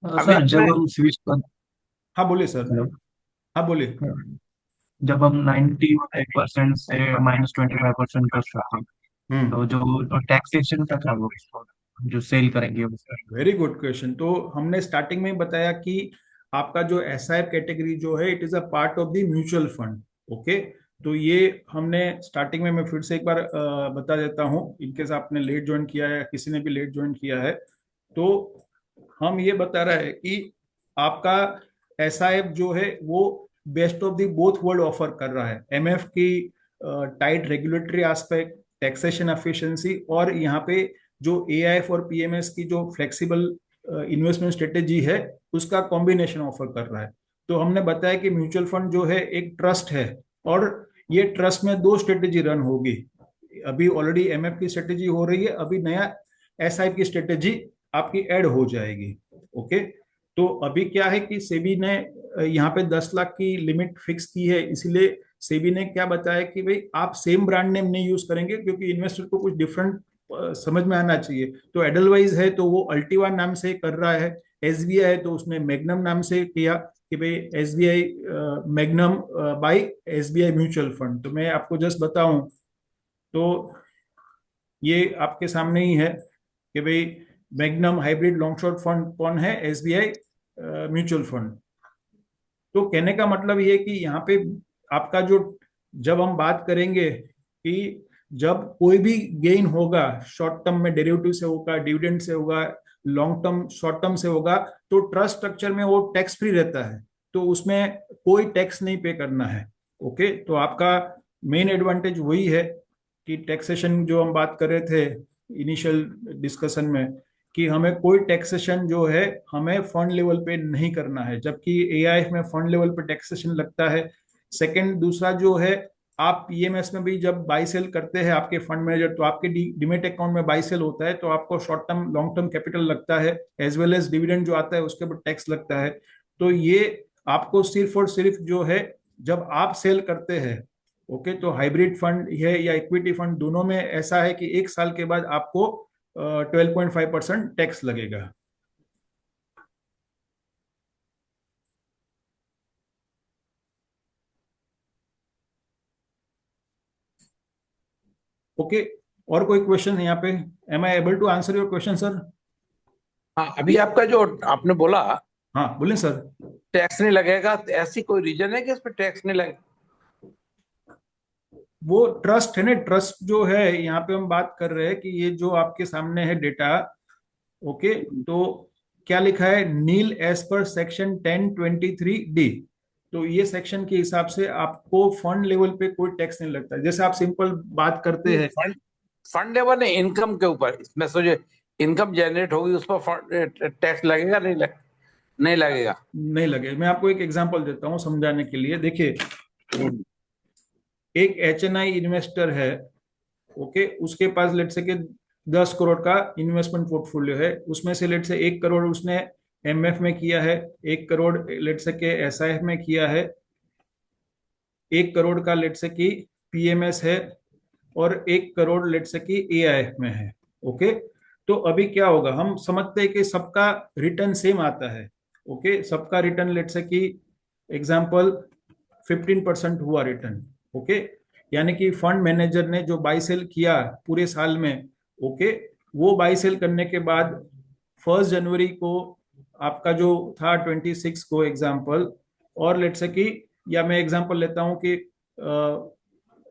अभी सर जब आपने हम स्विच कर हाँ बोलिए सर। हेलो हाँ बोलिए। जब हम 95% से -25% कर सकते हैं, हम्म। तो जो टैक्सेशन का क्या होगा, जो सेल करेंगे उसका? Very good question. तो हमने स्टार्टिंग में बताया कि आपका जो एसआईएफ कैटेगरी जो है it is a part of the mutual fund. Okay. तो ये हमने स्टार्टिंग में, मैं फिर से एक बार बता देता हूँ, इनकेस आपने लेट ज्वाइन किया है, किसी ने भी लेट ज्वाइन किया है, तो हम ये बता रहे हैं कि आपका एसआईएफ जो है वो best of the both world offer कर रहा है। एमएफ की tight regulatory aspect, taxation efficiency, और यहाँ पे जो एआईएफ और पीएमएस की जो फ्लेक्सिबल इन्वेस्टमेंट स्ट्रेटेजी है उसका कॉम्बिनेशन ऑफर कर रहा है। तो हमने बताया कि म्यूचुअल फंड जो है एक ट्रस्ट है, और ये ट्रस्ट में दो स्ट्रेटेजी रन होगी। अभी ऑलरेडी एमएफ की स्ट्रेटेजी हो रही है, अभी नया एसआईपी की स्ट्रेटेजी आपकी ऐड हो जाएगी। ओके। तो अभी क्या है कि सेबी ने यहाँ पे 10 लाख की लिमिट फिक्स की है, इसीलिए सेबी ने क्या बताया कि भाई आप सेम ब्रांड नेम नहीं यूज करेंगे, क्योंकि इन्वेस्टर को कुछ डिफरेंट समझ में आना चाहिए। तो एडलवाइज है तो वो अल्टीवा नाम से कर रहा है, एसबीआई है तो उसने मैग्नम नाम से किया कि भाई SBI magnum by SBI mutual fund. तो मैं आपको जस्ट बताऊं तो ये आपके सामने ही है कि भाई magnum hybrid long short fund कौन है, एसबीआई म्यूचुअल फंड। तो कहने का मतलब ये है कि यहाँ पे आपका जो, जब हम बात करेंगे कि जब कोई भी गेन होगा शॉर्ट टर्म में डेरिवेटिव से होगा, डिविडेंड से होगा, लॉन्ग टर्म शॉर्ट टर्म से होगा, तो ट्रस्ट स्ट्रक्चर में वो टैक्स फ्री रहता है, तो उसमें कोई टैक्स नहीं पे करना है। ओके। तो आपका मेन एडवांटेज वही है कि टैक्सेशन जो हम बात कर रहे थे इनिशियल डिस्कशन में, कि हमें कोई टैक्सेशन जो है हमें फंड लेवल पे नहीं करना है, जबकि एआईएफ में फंड लेवल पे टैक्सेशन लगता है। सेकंड, दूसरा जो है, आप पीएमएस में भी जब बाई सेल करते हैं आपके फंड मैनेजर, तो आपके डिमेट अकाउंट में बाई सेल होता है, तो आपको short term long term capital लगता है, एज वेल एज डिविडेंड जो आता है उसके ऊपर टैक्स लगता है। तो ये आपको सिर्फ और सिर्फ जो है जब आप सेल करते हैं, ओके, तो हाइब्रिड फंड है या इक्विटी फंड, दोनों में ऐसा है कि 1 साल के बाद आपको 12.5% टैक्स लगेगा। ओके। और कोई क्वेश्चन यहाँ पे? Am I able to answer your question sir? हाँ, अभी आपका जो आपने बोला हाँ बोलें सर। टैक्स नहीं लगेगा, तो ऐसी कोई रीजन है कि इस पे टैक्स नहीं लगेगा? वो ट्रस्ट है ना, ट्रस्ट जो है यहाँ पे हम बात कर रहे हैं कि ये जो आपके सामने है डेटा, ओके, तो क्या लिखा है, नील एज पर सेक्शन 1023D। तो ये सेक्शन के हिसाब से आपको फंड लेवल पे कोई टैक्स नहीं लगता। जैसे आप सिंपल बात करते हैं, फंड फंड लेवल नहीं, इनकम के ऊपर, इसमें सोचे इनकम जनरेट होगी उस पर टैक्स लगेगा? नहीं लगेगा। नहीं लगे। मैं आपको एक एग्जांपल देता हूँ समझाने के लिए। देखिए, एक एचएनआई इन्वेस्टर है, ओके, उसके पास लेट से के 10 करोड़ का इन्वेस्टमेंट पोर्टफोलियो है, उसमें से लेट से 1 करोड़ उसने एमएफ में किया है, 1 करोड़ लेट से के एसआईएफ में किया है, 1 करोड़ का लेट से की पीएमएस है, और 1 करोड़ लेट से की एआईएफ में है। ओके। तो अभी क्या होगा, हम समझते हैं कि सबका रिटर्न सेम आता है। ओके, सबका रिटर्न लेट से की एग्जाम्पल 15% हुआ रिटर्न। ओके। यानी कि फंड मैनेजर ने जो बाई सेल किया पूरे साल में, ओके, वो बाई सेल करने के बाद 1 जनवरी को आपका जो था 26 को एग्जाम्पल, और लेट से कि, या मैं एग्जाम्पल लेता हूं कि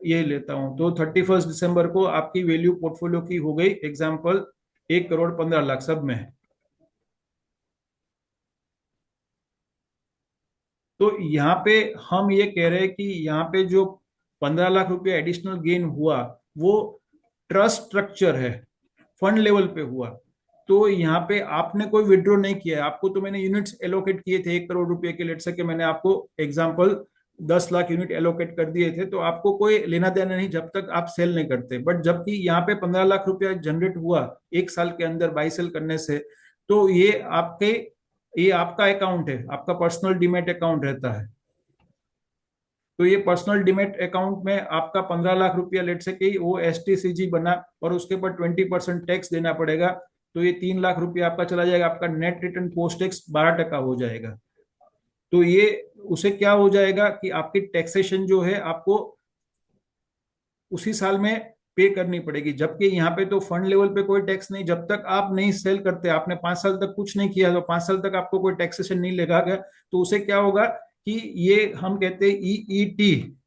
ये लेता हूं तो 31 दिसंबर को आपकी वैल्यू पोर्टफोलियो की हो गई एग्जाम्पल 1,15,00,000 सब में। तो यहाँ पे हम ये कह रहे हैं कि यहाँ पे जो 15 लाख रुपया एडिशनल गेन हुआ वो ट्रस्ट स्ट्रक्चर है, फंड लेवल पे हुआ। तो यहाँ पे आपने कोई विड्रॉ नहीं किया है, आपको तो मैंने यूनिट्स एलोकेट किए थे 1 करोड़ रुपए के, लेट सके मैंने आपको एग्जाम्पल 10 लाख यूनिट एलोकेट कर दिए थे, तो आपको कोई लेना देना नहीं जब तक आप सेल नहीं करते। बट जबकि यहाँ पे 15 लाख रुपया जनरेट हुआ 1 साल के अंदर बाई सेल करने से, तो ये आपका अकाउंट है, आपका पर्सनल डीमैट अकाउंट रहता है। तो ये पर्सनल डीमैट अकाउंट में आपका 15 लाख रुपया लेट से कि वो STCG बना और उसके ऊपर 20% टैक्स देना पड़ेगा, तो ये 3 लाख रुपया आपका चला जाएगा, आपका नेट रिटर्न पोस्ट टैक्स 12% हो जाएगा। तो ये उसे क्या हो जाएगा कि आपकी टैक्सेशन जो है आपको उसी साल में पे करनी पड़ेगी। जबकि यहाँ पे तो फंड लेवल पे कोई टैक्स नहीं, जब तक आप नहीं सेल करते, आपने 5 साल तक कुछ नहीं किया तो 5 साल तक आपको कोई टैक्सेशन नहीं लगेगा। तो उसे क्या होगा कि ये हम कहते हैं EET,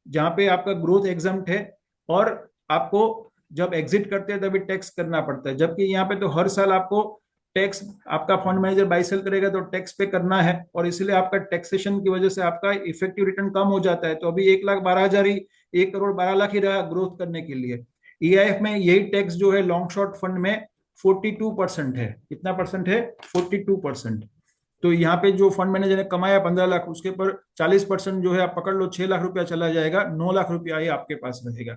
जहाँ पे आपका ग्रोथ एग्जम्प्ट है और आपको जब एग्जिट करते हैं तभी टैक्स करना पड़ता है। जबकि यहाँ पे तो हर साल आपको टैक्स, आपका फंड मैनेजर बाई सेल करेगा तो टैक्स पे करना है, और इसलिए आपका टैक्सेशन की वजह से आपका इफेक्टिव रिटर्न कम हो जाता है। तो अभी 1,12,000 ही, 1,12,00,000 ही रहा ग्रोथ करने के लिए। EIF में यही टैक्स जो है लॉन्ग शॉर्ट फंड में 42% है। कितना परसेंट है? 42%। तो यहाँ पे जो फंड मैनेजर ने कमाया 15 लाख, उसके ऊपर 40% जो है आप पकड़ लो, 6 लाख रुपया चला जाएगा, 9 लाख रुपया ही आपके पास रहेगा।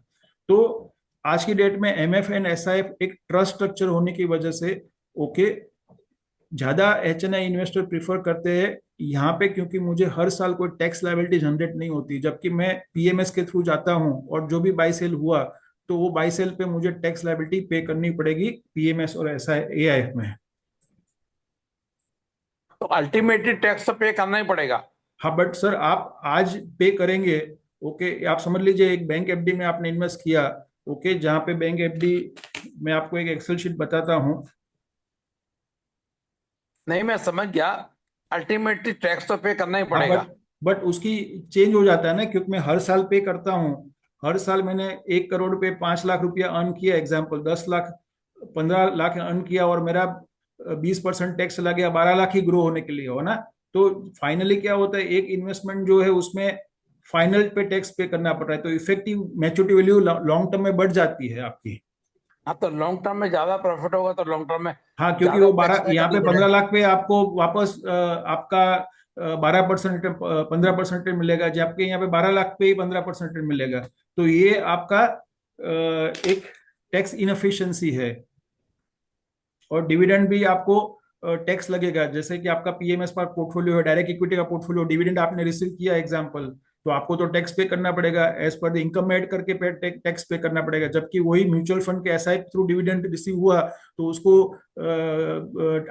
तो आज की डेट में MF एंड SIF एक ट्रस्ट स्ट्रक्चर होने की वजह से ओके ज्यादा HNI इन्वेस्टर प्रीफर करते हैं यहाँ पे, क्योंकि मुझे हर साल कोई टैक्स लायबिलिटी जनरेट नहीं होती। जबकि मैं PMS के थ्रू जाता हूँ और जो भी बाई सेल हुआ तो वो बाई सेल पे मुझे टैक्स लायबिलिटी पे करनी पड़ेगी PMS और AIF में। तो अल्टीमेटली टैक्स तो पे करना ही पड़ेगा। हाँ बट सर आप आज पे करेंगे, ओके आप समझ लीजिए एक बैंक FD में आपने इन्वेस्ट किया, ओके जहाँ पे बैंक FD मैं आपको एक एक्सेल शीट बताता हूँ। नहीं, मैं समझ गया, अल्टीमेटली टैक्स तो पे करना ही हाँ पड़ेगा। बट उसकी चेंज हो जाता है ना, क्योंकि मैं हर साल पे करता हूँ। हर साल मैंने 1 करोड़ पे 5 लाख रुपया अर्न किया, एग्जाम्पल 10 लाख 15 लाख अर्न किया और मेरा 20% टैक्स चला गया, 12 लाख ही ग्रो होने के लिए हो ना। तो फाइनली क्या होता है, एक इन्वेस्टमेंट जो है उसमें फाइनल पे टैक्स पे करना पड़ रहा है, तो effective maturity value long term में बढ़ जाती है आपकी। हाँ, तो लॉन्ग टर्म में ज्यादा प्रॉफिट होगा तो लॉन्ग टर्म में हाँ क्योंकि ज्यादा वो टैक्स 12 पे यहाँ पे करना 15 लाख पड़ेगा। पे आपको वापस आपका 12% 15% मिलेगा, जबकि यहाँ पे 12 लाख पे ही 15% मिलेगा। तो ये आपका एक टैक्स इनएफिशिएंसी है। और डिविडेंड भी आपको टैक्स लगेगा, जैसे कि आपका PMS पर पोर्टफोलियो है, डायरेक्ट इक्विटी का पोर्टफोलियो, डिविडेंड आपने रिसीव किया एग्जांपल, तो आपको तो टैक्स पे करना पड़ेगा, एज पर द इनकम में ऐड करके टैक्स पे करना पड़ेगा। जबकि वही म्यूचुअल फंड के SIP थ्रू डिविडेंड रिसीव हुआ तो उसको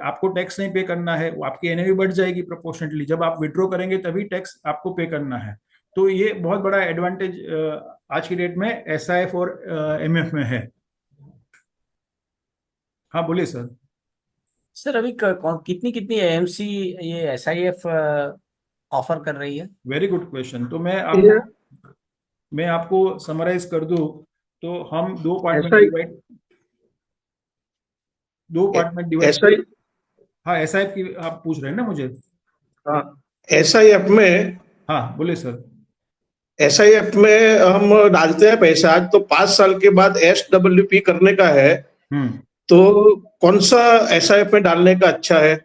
आपको टैक्स नहीं पे करना है, वो आपकी NAV बढ़ जाएगी प्रोपोर्शनेटली। जब आप विड्रॉ करेंगे तभी टैक्स आपको पे करना है। तो ये बहुत बड़ा एडवांटेज आज की डेट में SIF और MF में है। हाँ बोलिए सर। सर अभी कितनी कितनी AMC ये SIF ऑफर कर रही है? Very good question. तो ये मैं आपको समराइज कर दूं तो हम ऐसा ही दो पार्ट में डिवाइड। ऐसा ही हाँ SIF की आप पूछ रहे हैं ना मुझे? हाँ SIF में हाँ बोलिए सर। SIF में हम डालते हैं पैसा, तो 5 साल के बाद SWP करने का है, हम्म तो कौन सा SIF में डालने का अच्छा है?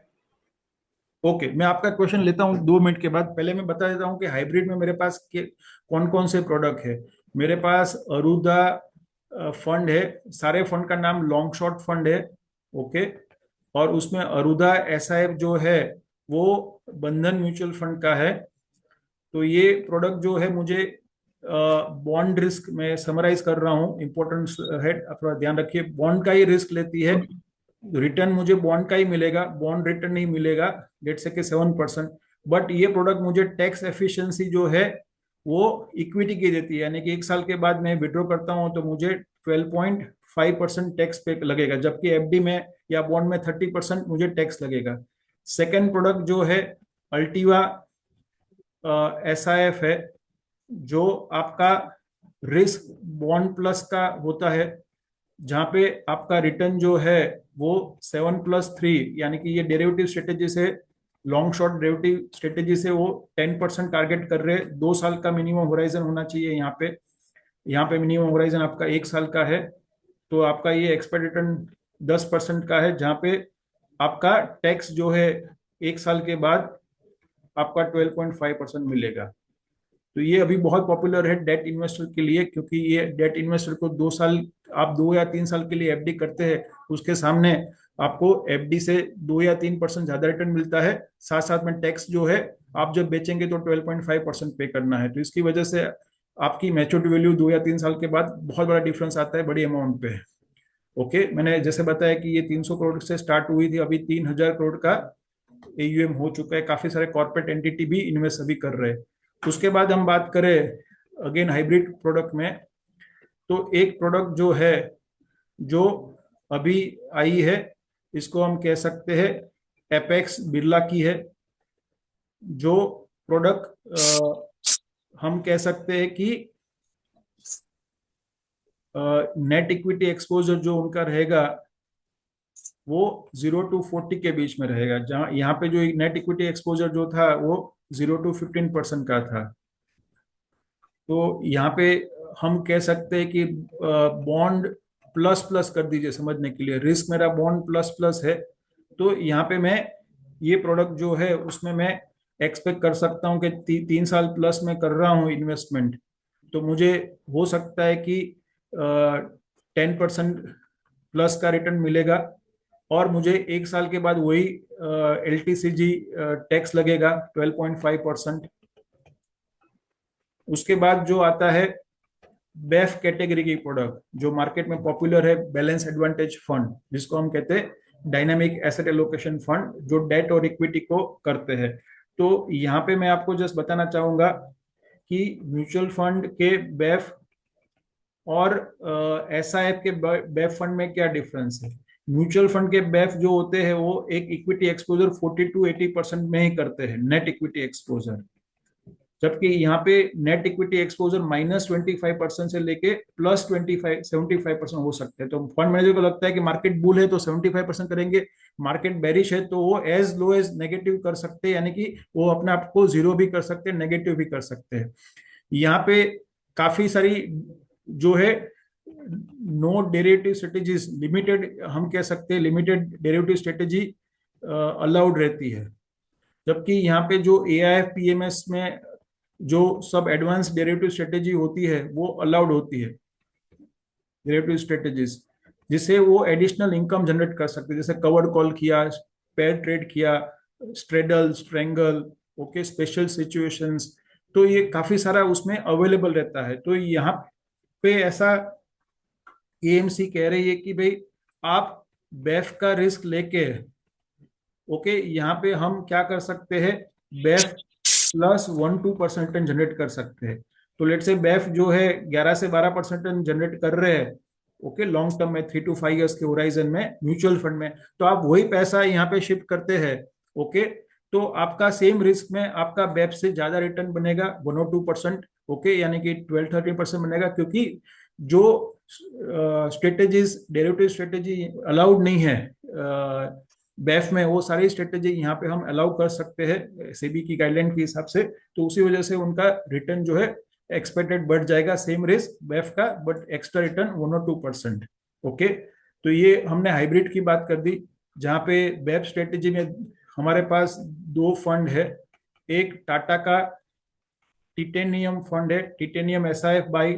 ओके मैं आपका क्वेश्चन लेता हूँ 2 मिनट के बाद। पहले मैं बता देता हूँ कि हाइब्रिड में मेरे पास कौन कौन से प्रोडक्ट है। मेरे पास अरुदा फंड है, सारे फंड का नाम लॉन्ग शॉर्ट फंड है, ओके। और उसमें अरुदा SIF जो है वो बंधन म्यूचुअल फंड का है। तो ये प्रोडक्ट जो है मुझे बॉन्ड रिस्क में समराइज कर रहा हूँ, इंपॉर्टेंस है, थोड़ा ध्यान रखिए। बॉन्ड का ही रिस्क लेती है, रिटर्न मुझे बॉन्ड का ही मिलेगा, बॉन्ड रिटर्न नहीं मिलेगा, लेट से 7%। बट ये प्रोडक्ट मुझे टैक्स एफिशिएंसी जो है वो इक्विटी की देती है, यानी कि 1 साल के बाद मैं विड्रॉ करता हूँ तो मुझे 12.5% टैक्स पे लगेगा, जबकि FD में या बॉन्ड में 30% मुझे टैक्स लगेगा। सेकेंड प्रोडक्ट जो है अल्टीवा SIF है, जो आपका रिस्क बॉन्ड प्लस का होता है, जहां पे आपका रिटर्न जो है वो 7+3, यानी कि ये डेरिवेटिव स्ट्रेटेजी से, लॉन्ग शॉर्ट डेरिवेटिव स्ट्रेटेजी से वो 10% टारगेट कर रहे हैं। 2 साल का मिनिमम होराइजन होना चाहिए यहाँ पे मिनिमम होराइजन आपका 1 साल का है। तो आपका ये एक्सपेक्ट रिटर्न 10% का है, जहाँ पे आपका टैक्स जो है 1 साल के बाद आपका 12.5% मिलेगा। तो ये अभी बहुत पॉपुलर है डेट इन्वेस्टर के लिए, क्योंकि ये डेट इन्वेस्टर को 2 साल, आप 2 या 3 साल के लिए एफडी करते हैं, उसके सामने आपको एफडी से 2 या 3% ज्यादा रिटर्न मिलता है। साथ साथ में टैक्स जो है आप जब बेचेंगे तो 12.5% पे करना है। तो इसकी वजह से आपकी मैच्योरिटी वैल्यू 2 या 3 साल के बाद बहुत बड़ा डिफरेंस आता है, बड़ी अमाउंट पे। ओके, मैंने जैसे बताया कि ये 300 करोड़ से स्टार्ट हुई थी, अभी 3000 करोड़ का एयूएम हो चुका है। काफी सारे कॉर्पोरेट एंटिटी भी इन्वेस्ट अभी कर रहे हैं। उसके बाद हम बात करें अगेन हाइब्रिड प्रोडक्ट में, तो एक प्रोडक्ट जो है जो अभी आई है, इसको हम कह सकते हैं एपेक्स बिरला की है। जो प्रोडक्ट हम कह सकते हैं कि नेट इक्विटी एक्सपोजर जो उनका रहेगा वो 0 to 40 के बीच में रहेगा, जहां यहाँ पे जो नेट इक्विटी एक्सपोजर जो था वो 0 to 15% का था। तो यहाँ पे हम कह सकते हैं कि बॉन्ड प्लस प्लस कर दीजिए समझने के लिए, रिस्क मेरा बॉन्ड प्लस प्लस है। तो यहाँ पे मैं ये प्रोडक्ट जो है उसमें मैं एक्सपेक्ट कर सकता हूँ कि 3 साल प्लस में कर रहा हूँ इन्वेस्टमेंट, तो मुझे हो सकता है कि 10% प्लस का रिटर्न मिलेगा, और मुझे 1 साल के बाद वही LTCG टैक्स लगेगा 12.5%। उसके बाद जो आता है बेफ कैटेगरी की प्रोडक्ट जो मार्केट में पॉपुलर है, बैलेंस एडवांटेज फंड, जिसको हम कहते हैं डायनामिक एसेट एलोकेशन फंड, जो डेट और इक्विटी को करते हैं। तो यहाँ पे मैं आपको जस्ट बताना चाहूंगा कि म्यूचुअल फंड के बेफ और SIF के बेफ फंड में क्या डिफरेंस है। म्यूचुअल फंड के बेफ जो होते हैं वो एक इक्विटी एक्सपोजर 40 to 80% में ही करते हैं, नेट इक्विटी एक्सपोजर, जबकि यहाँ पे नेट इक्विटी एक्सपोजर -25% से लेके +75 हो सकते हैं। तो फंड मैनेजर को लगता है कि मार्केट बुल है तो 75% करेंगे, मार्केट बेरिश है तो वो एज लो एज नेगेटिव कर सकते हैं, यानी कि वो अपने आप को जीरो भी कर सकते हैं, नेगेटिव भी कर सकते हैं। यहाँ पे काफी सारी जो है नो डेरिवेटिव स्ट्रेटेजीज, लिमिटेड हम कह सकते हैं लिमिटेड डेरिवेटिव स्ट्रेटेजी अलाउड रहती है, जबकि यहाँ पे जो AIF PMS में जो सब एडवांस डेरिवेटिव स्ट्रेटेजी होती है वो अलाउड होती है, डेरिवेटिव स्ट्रेटेजीज, जिससे वो एडिशनल इनकम जनरेट कर सकते हैं, जैसे कवर्ड कॉल किया, पेयर ट्रेड किया, straddle, strangle, okay, special situations. तो ये काफी सारा उसमें अवेलेबल रहता है। तो यहाँ पे ऐसा AMC कह रही है कि भाई आप बेफ का रिस्क लेके, ओके, यहाँ पे हम क्या कर सकते हैं, बेफ +1-2% रिटर्न जनरेट कर सकते हैं। तो लेट से बेफ जो है 11 से 12% रिटर्न जनरेट कर रहे हैं, ओके, लॉन्ग टर्म में 3 to 5 years के होराइजन में म्यूचुअल फंड में, तो आप वही पैसा यहाँ पे शिफ्ट करते हैं, ओके, तो आपका सेम रिस्क में आपका बेफ से ज्यादा रिटर्न बनेगा 1 or 2%, ओके, यानी कि 12-13% बनेगा, क्योंकि जो स्ट्रेटेजीज डेरिवेटिव स्ट्रेटेजी अलाउड नहीं है बेफ में, वो सारी स्ट्रेटेजी यहाँ पे हम अलाउ कर सकते हैं सेबी की गाइडलाइन के हिसाब से। तो उसी वजह से उनका रिटर्न जो है एक्सपेक्टेड बढ़ जाएगा, सेम रिस्क बेफ का but extra return 1 or 2%, okay. तो ये हमने हाइब्रिड की बात कर दी, जहाँ पे बेफ स्ट्रेटेजी में हमारे पास 2 फंड है, एक टाटा का टिटेनियम फंड है, टिटेनियम SIF बाय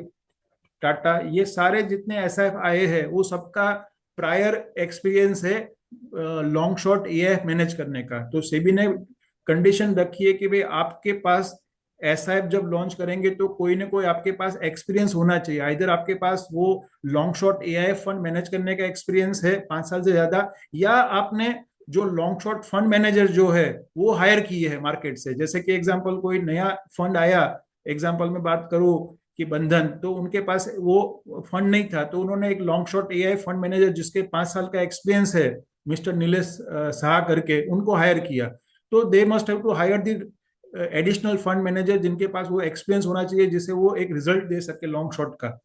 टाटा। ये सारे जितने SIF आए हैं वो सबका प्रायर एक्सपीरियंस है लॉन्ग शॉर्ट AIF मैनेज करने का। तो सेबी ने कंडीशन रखी है कि भाई आपके पास SIF जब लॉन्च करेंगे तो कोई ना कोई आपके पास एक्सपीरियंस होना चाहिए, इधर आपके पास वो long short AIF fund manage करने का एक्सपीरियंस है 5 साल से ज्यादा, या आपने जो लॉन्ग शॉर्ट फंड मैनेजर जो है वो हायर किए है मार्केट से। जैसे कि एग्जांपल कोई नया फंड आया, एग्जांपल में बात करूं कि बंधन, तो उनके पास वो फंड नहीं था, तो उन्होंने एक long short AIF fund manager जिसके 5 साल का एक्सपीरियंस है, मिस्टर नीलेश शाह करके, उनको हायर किया। तो they must have to hire the additional fund manager जिनके पास वो एक्सपीरियंस होना चाहिए जिससे वो एक रिजल्ट दे सके लॉन्ग शॉट का।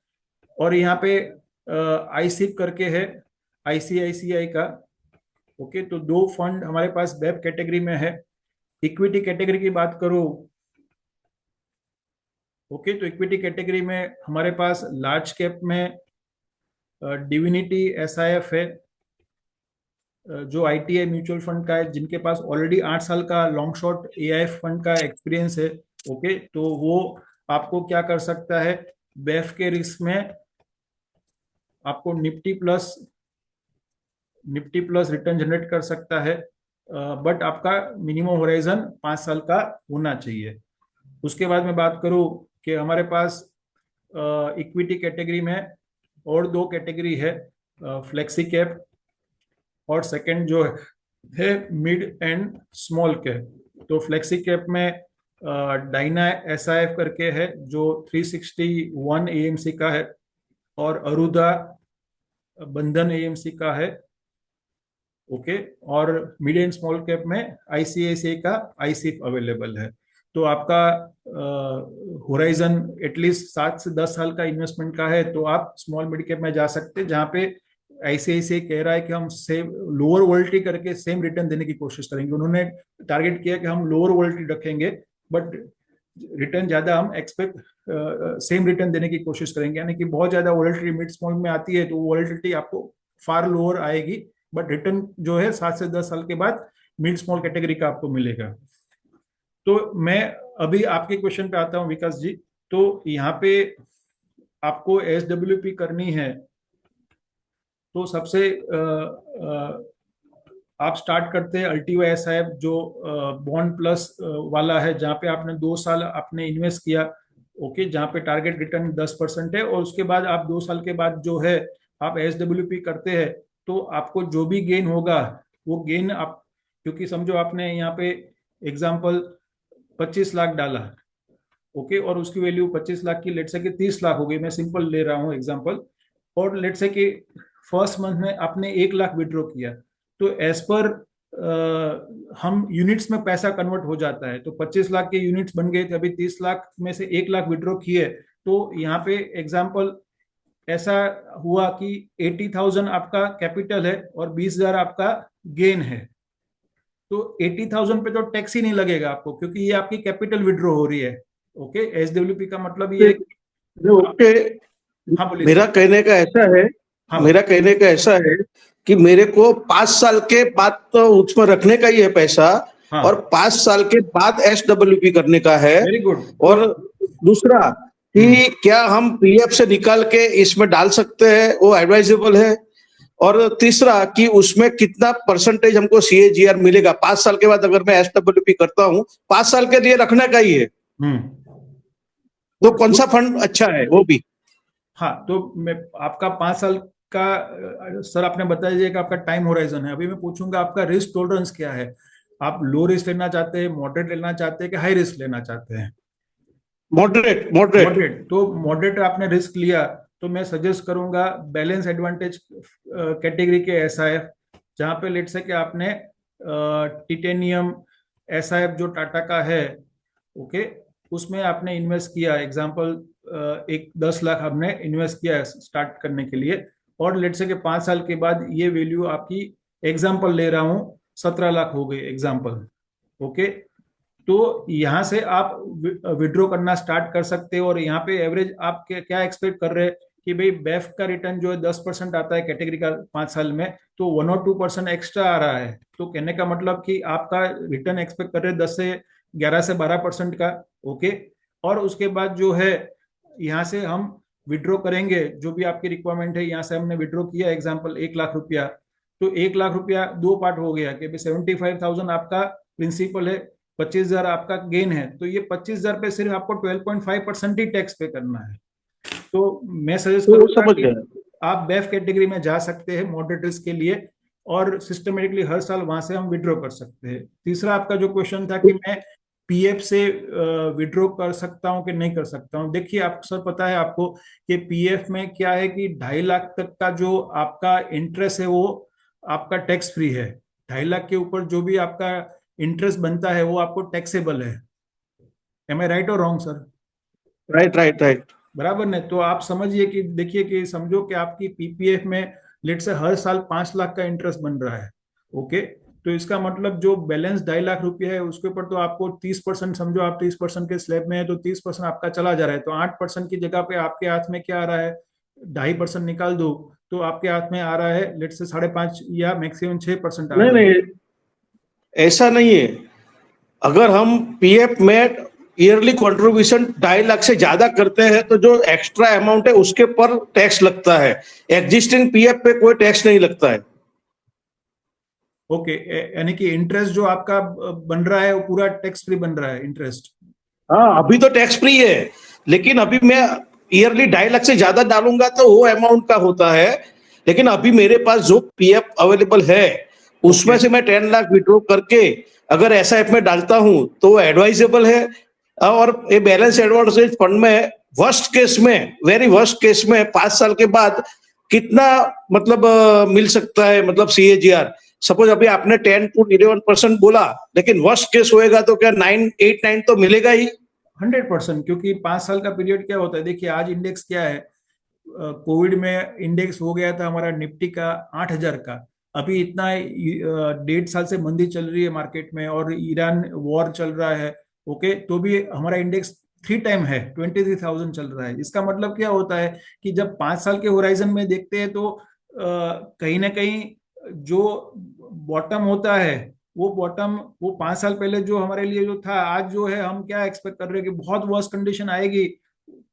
और यहाँ पे आईसिप करके है आईसीआईसीआई का। ओके, तो दो फंड हमारे पास वेब कैटेगरी में है। इक्विटी कैटेगरी की बात करूं, ओके, तो इक्विटी कैटेगरी में हमारे पास लार्ज कैप में डिविनिटी एसआईएफ है, जो आईटीआई म्यूचुअल फंड का है, जिनके पास ऑलरेडी 8 साल का लॉन्ग शॉट एआईएफ फंड का एक्सपीरियंस है। ओके, तो वो आपको क्या कर सकता है, बेफ के रिस्क में आपको निफ्टी प्लस रिटर्न जनरेट कर सकता है, बट आपका मिनिमम होराइजन 5 साल का होना चाहिए। उसके बाद मैं बात करूं कि हमारे पास इक्विटी कैटेगरी में और दो कैटेगरी है, फ्लेक्सी कैप और सेकंड जो है मिड एंड स्मॉल कैप। तो फ्लेक्सी कैप में डाइना एसआईएफ करके है जो 361 एएमसी का है, और अरुदा बंधन एएमसी का है। ओके, और मिड एंड स्मॉल कैप में आईसीआईसीआई का आईसीएफ अवेलेबल है। तो आपका होराइजन एटलीस्ट 7 से 10 साल का इन्वेस्टमेंट का है तो आप स्मॉल मिड कैप में जा सकते हैं, जहाँ पे आईसीआईसीआई कह रहा है कि हम सेम लोअर वोल्टिलिटी करके सेम रिटर्न देने की कोशिश करेंगे। उन्होंने टारगेट किया कि हम लोअर वोल्टिलिटी रखेंगे बट रिटर्न ज्यादा हम एक्सपेक्ट सेम रिटर्न देने की कोशिश करेंगे, यानी कि बहुत ज्यादा वोलेटिलिटी मिड स्मॉल में आती है तो वोलेटिलिटी आपको फार लोअर आएगी, बट रिटर्न जो है 7 से 10 साल के बाद मिड स्मॉल कैटेगरी का आपको मिलेगा। तो मैं अभी आपके क्वेश्चन पे आता हूँ विकास जी। तो यहाँ पे आपको एसडब्ल्यूपी करनी है तो सबसे आप स्टार्ट करते हैं अल्टीवा एसआईएफ जो बॉन्ड प्लस वाला है, जहाँ पे आपने 2 साल आपने इन्वेस्ट किया। ओके, जहाँ पे टारगेट रिटर्न 10% है, और उसके बाद आप 2 साल के बाद जो है आप एसडब्ल्यूपी करते हैं तो आपको जो भी गेन होगा वो गेन आप, क्योंकि समझो आपने यहाँ पे एग्जाम्पल 25 लाख डाला, ओके, और उसकी वैल्यू 25 लाख की लेट से कि 30 लाख हो गई, मैं सिंपल ले रहा हूँ एग्जाम्पल, और लेट से कि फर्स्ट मंथ में आपने 1 लाख विड्रॉ किया, तो एज पर हम यूनिट्स में पैसा कन्वर्ट हो जाता है। तो 25 लाख के यूनिट्स बन गए थे, अभी 30 लाख में से 1 लाख विड्रॉ किए, तो यहाँ पे एग्जाम्पल ऐसा हुआ कि 80,000 आपका कैपिटल है और 20,000 आपका गेन है। तो 80,000 पे तो टैक्स ही नहीं लगेगा आपको, क्योंकि ये आपकी कैपिटल विड्रॉ हो रही है। ओके, एसडब्ल्यूपी का मतलब ये है कि ओके, हाँ बोलिए मेरा सर। कहने का ऐसा है, हाँ मेरा कहने का ऐसा है कि मेरे को 5 साल के बाद तो उसमें रखने का ही है पैसा, हाँ, और 5 साल के बाद एसडब्ल्यूपी करने का है। Very good. और दूसरा कि क्या हम पीएफ से निकाल के इसमें डाल सकते हैं, वो एडवाइजेबल है। और तीसरा कि उसमें कितना परसेंटेज हमको सीएजीआर मिलेगा 5 साल के बाद, अगर मैं एसडब्ल्यूपी करता हूँ 5 साल के लिए रखने का ही है, तो कौन सा फंड अच्छा है वो भी। हाँ, तो मैं आपका 5 साल का सर आपने बता दीजिए कि आपका टाइम होराइजन है। अभी मैं पूछूंगा आपका रिस्क टॉलरेंस क्या है, आप लो रिस्क लेना चाहते हैं, मॉडरेट लेना चाहते हैं कि हाई रिस्क लेना चाहते हैं? Moderate moderate moderate. तो मॉडरेट आपने रिस्क लिया तो मैं सजेस्ट करूंगा बैलेंस एडवांटेज कैटेगरी के एसआईएफ, जहां पे लेट से कि आपने टिटेनियम एसआईएफ जो टाटा का है, ओके, उसमें आपने इन्वेस्ट किया, एग्जांपल एक 10 लाख आपने इन्वेस्ट किया स्टार्ट करने के लिए, और लेट से कि 5 साल के बाद ये वैल्यू आपकी, एग्जांपल ले रहा हूँ, 17 लाख हो गई एग्जांपल। ओके, तो यहाँ से आप विड्रॉ करना स्टार्ट कर सकते हो। और यहाँ पे एवरेज आप क्या एक्सपेक्ट कर रहे हैं कि भाई बेफ का रिटर्न जो है 10% आता है कैटेगरी का 5 साल में, तो 1 और 2% एक्स्ट्रा आ रहा है। तो कहने का मतलब कि आपका रिटर्न एक्सपेक्ट कर रहे हैं 10 से 11 से 12% का। ओके, और उसके बाद जो है यहाँ से हम विड्रॉ करेंगे जो भी आपकी रिक्वायरमेंट है। यहाँ से हमने विड्रॉ किया एग्जाम्पल 1 लाख रुपया, तो 1 लाख रुपया 2 पार्ट हो गया कि 75,000 आपका प्रिंसिपल है, 25,000 आपका गेन है, तो ये 25,000 पे सिर्फ आपको 12.5% ही टैक्स पे करना है। तो मैं सजेस्ट तो करूंगा समझ कि गया। आप बेफ कैटेगरी में जा सकते हैं मॉडरेट रिस्क के लिए, और सिस्टमेटिकली हर साल वहां से हम विड्रॉ कर सकते हैं। तीसरा आपका जो क्वेश्चन था कि मैं पीएफ से विड्रॉ कर सकता हूं कि नहीं कर सकता हूं, देखिए आप सर पता है आपको कि पीएफ में क्या है कि 2.5 लाख तक का जो आपका इंटरेस्ट है वो आपका टैक्स फ्री है। 2.5 लाख के ऊपर जो भी आपका इंटरेस्ट बनता है वो आपको टैक्सेबल है। एम आई राइट और wrong sir? Right right right. बराबर ने? तो आप समझिए कि देखिए कि समझो कि आपकी पीपीएफ में लेट से हर साल 5 लाख का इंटरेस्ट बन रहा है। ओके, तो इसका मतलब जो बैलेंस 2.5 लाख रुपया है उसके ऊपर तो आपको 30%, समझो आप 30% के स्लैब में है तो 30% आपका चला जा रहा है। तो 8% की जगह पे आपके हाथ में क्या आ रहा है? 2.5% निकाल दो तो आपके हाथ में आ रहा है लेट से 5.5 या मैक्सिमम 6% आ नहीं रहा है। नहीं, ऐसा नहीं है। अगर हम पीएफ में ईयरली कंट्रीब्यूशन 2.5 लाख से ज्यादा करते हैं तो जो एक्स्ट्रा अमाउंट है उसके पर टैक्स लगता है। एग्जिस्टिंग पीएफ पे कोई टैक्स नहीं लगता है। ओके, यानी कि इंटरेस्ट जो आपका बन रहा है वो पूरा टैक्स फ्री बन रहा है इंटरेस्ट? हाँ, अभी तो टैक्स फ्री है, लेकिन अभी मैं ईयरली 2.5 लाख से ज्यादा डालूंगा तो वो अमाउंट का होता है। लेकिन अभी मेरे पास जो पीएफ अवेलेबल है उसमें ओके। से मैं 10 लाख विड्रॉ करके अगर एसआईएफ में डालता हूं तो एडवाइजेबल है। और ये बैलेंस एडवांटेज फंड में वर्स्ट केस में, वेरी वर्स्ट केस में 5 साल के बाद कितना मतलब मिल सकता है, मतलब सीएजीआर। सपोज अभी आपने 10 to 11% बोला, लेकिन वर्स्ट केस होएगा तो क्या 9, 8, 9 तो मिलेगा ही। 100%, क्योंकि 5 साल का पीरियड क्या होता है, देखिए आज इंडेक्स क्या है, कोविड में इंडेक्स हो गया था हमारा निफ्टी का 8,000 का। अभी इतना 1.5 साल से मंदी चल रही है मार्केट में और ईरान वॉर चल रहा है। ओके, तो भी हमारा इंडेक्स 3 टाइम है, 23,000 चल रहा है। इसका मतलब क्या होता है कि जब 5 साल के होराइजन में देखते हैं तो कहीं ना कहीं जो बॉटम होता है वो बॉटम, वो 5 साल पहले जो हमारे लिए जो था, आज जो है हम क्या एक्सपेक्ट कर रहे हैं कि बहुत वर्स कंडीशन आएगी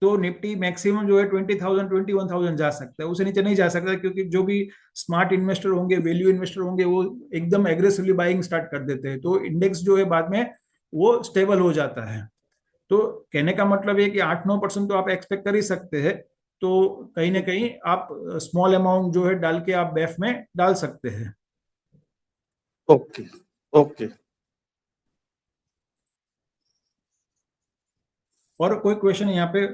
तो निफ्टी मैक्सिमम जो है 20,000 21,000 जा सकता है, उसे नीचे नहीं जा सकता, क्योंकि जो भी स्मार्ट इन्वेस्टर होंगे, वैल्यू इन्वेस्टर होंगे, वो एकदम एग्रेसिवली बाइंग स्टार्ट कर देते हैं, तो इंडेक्स जो है बाद में वो स्टेबल हो जाता है। तो कहने का मतलब ये कि 8-9% तो आप एक्सपेक्ट कर ही सकते हैं। तो कहीं ना कहीं आप स्मॉल अमाउंट जो है डाल के आप बेफ में डाल सकते हैं। Okay okay. और कोई क्वेश्चन यहाँ पे?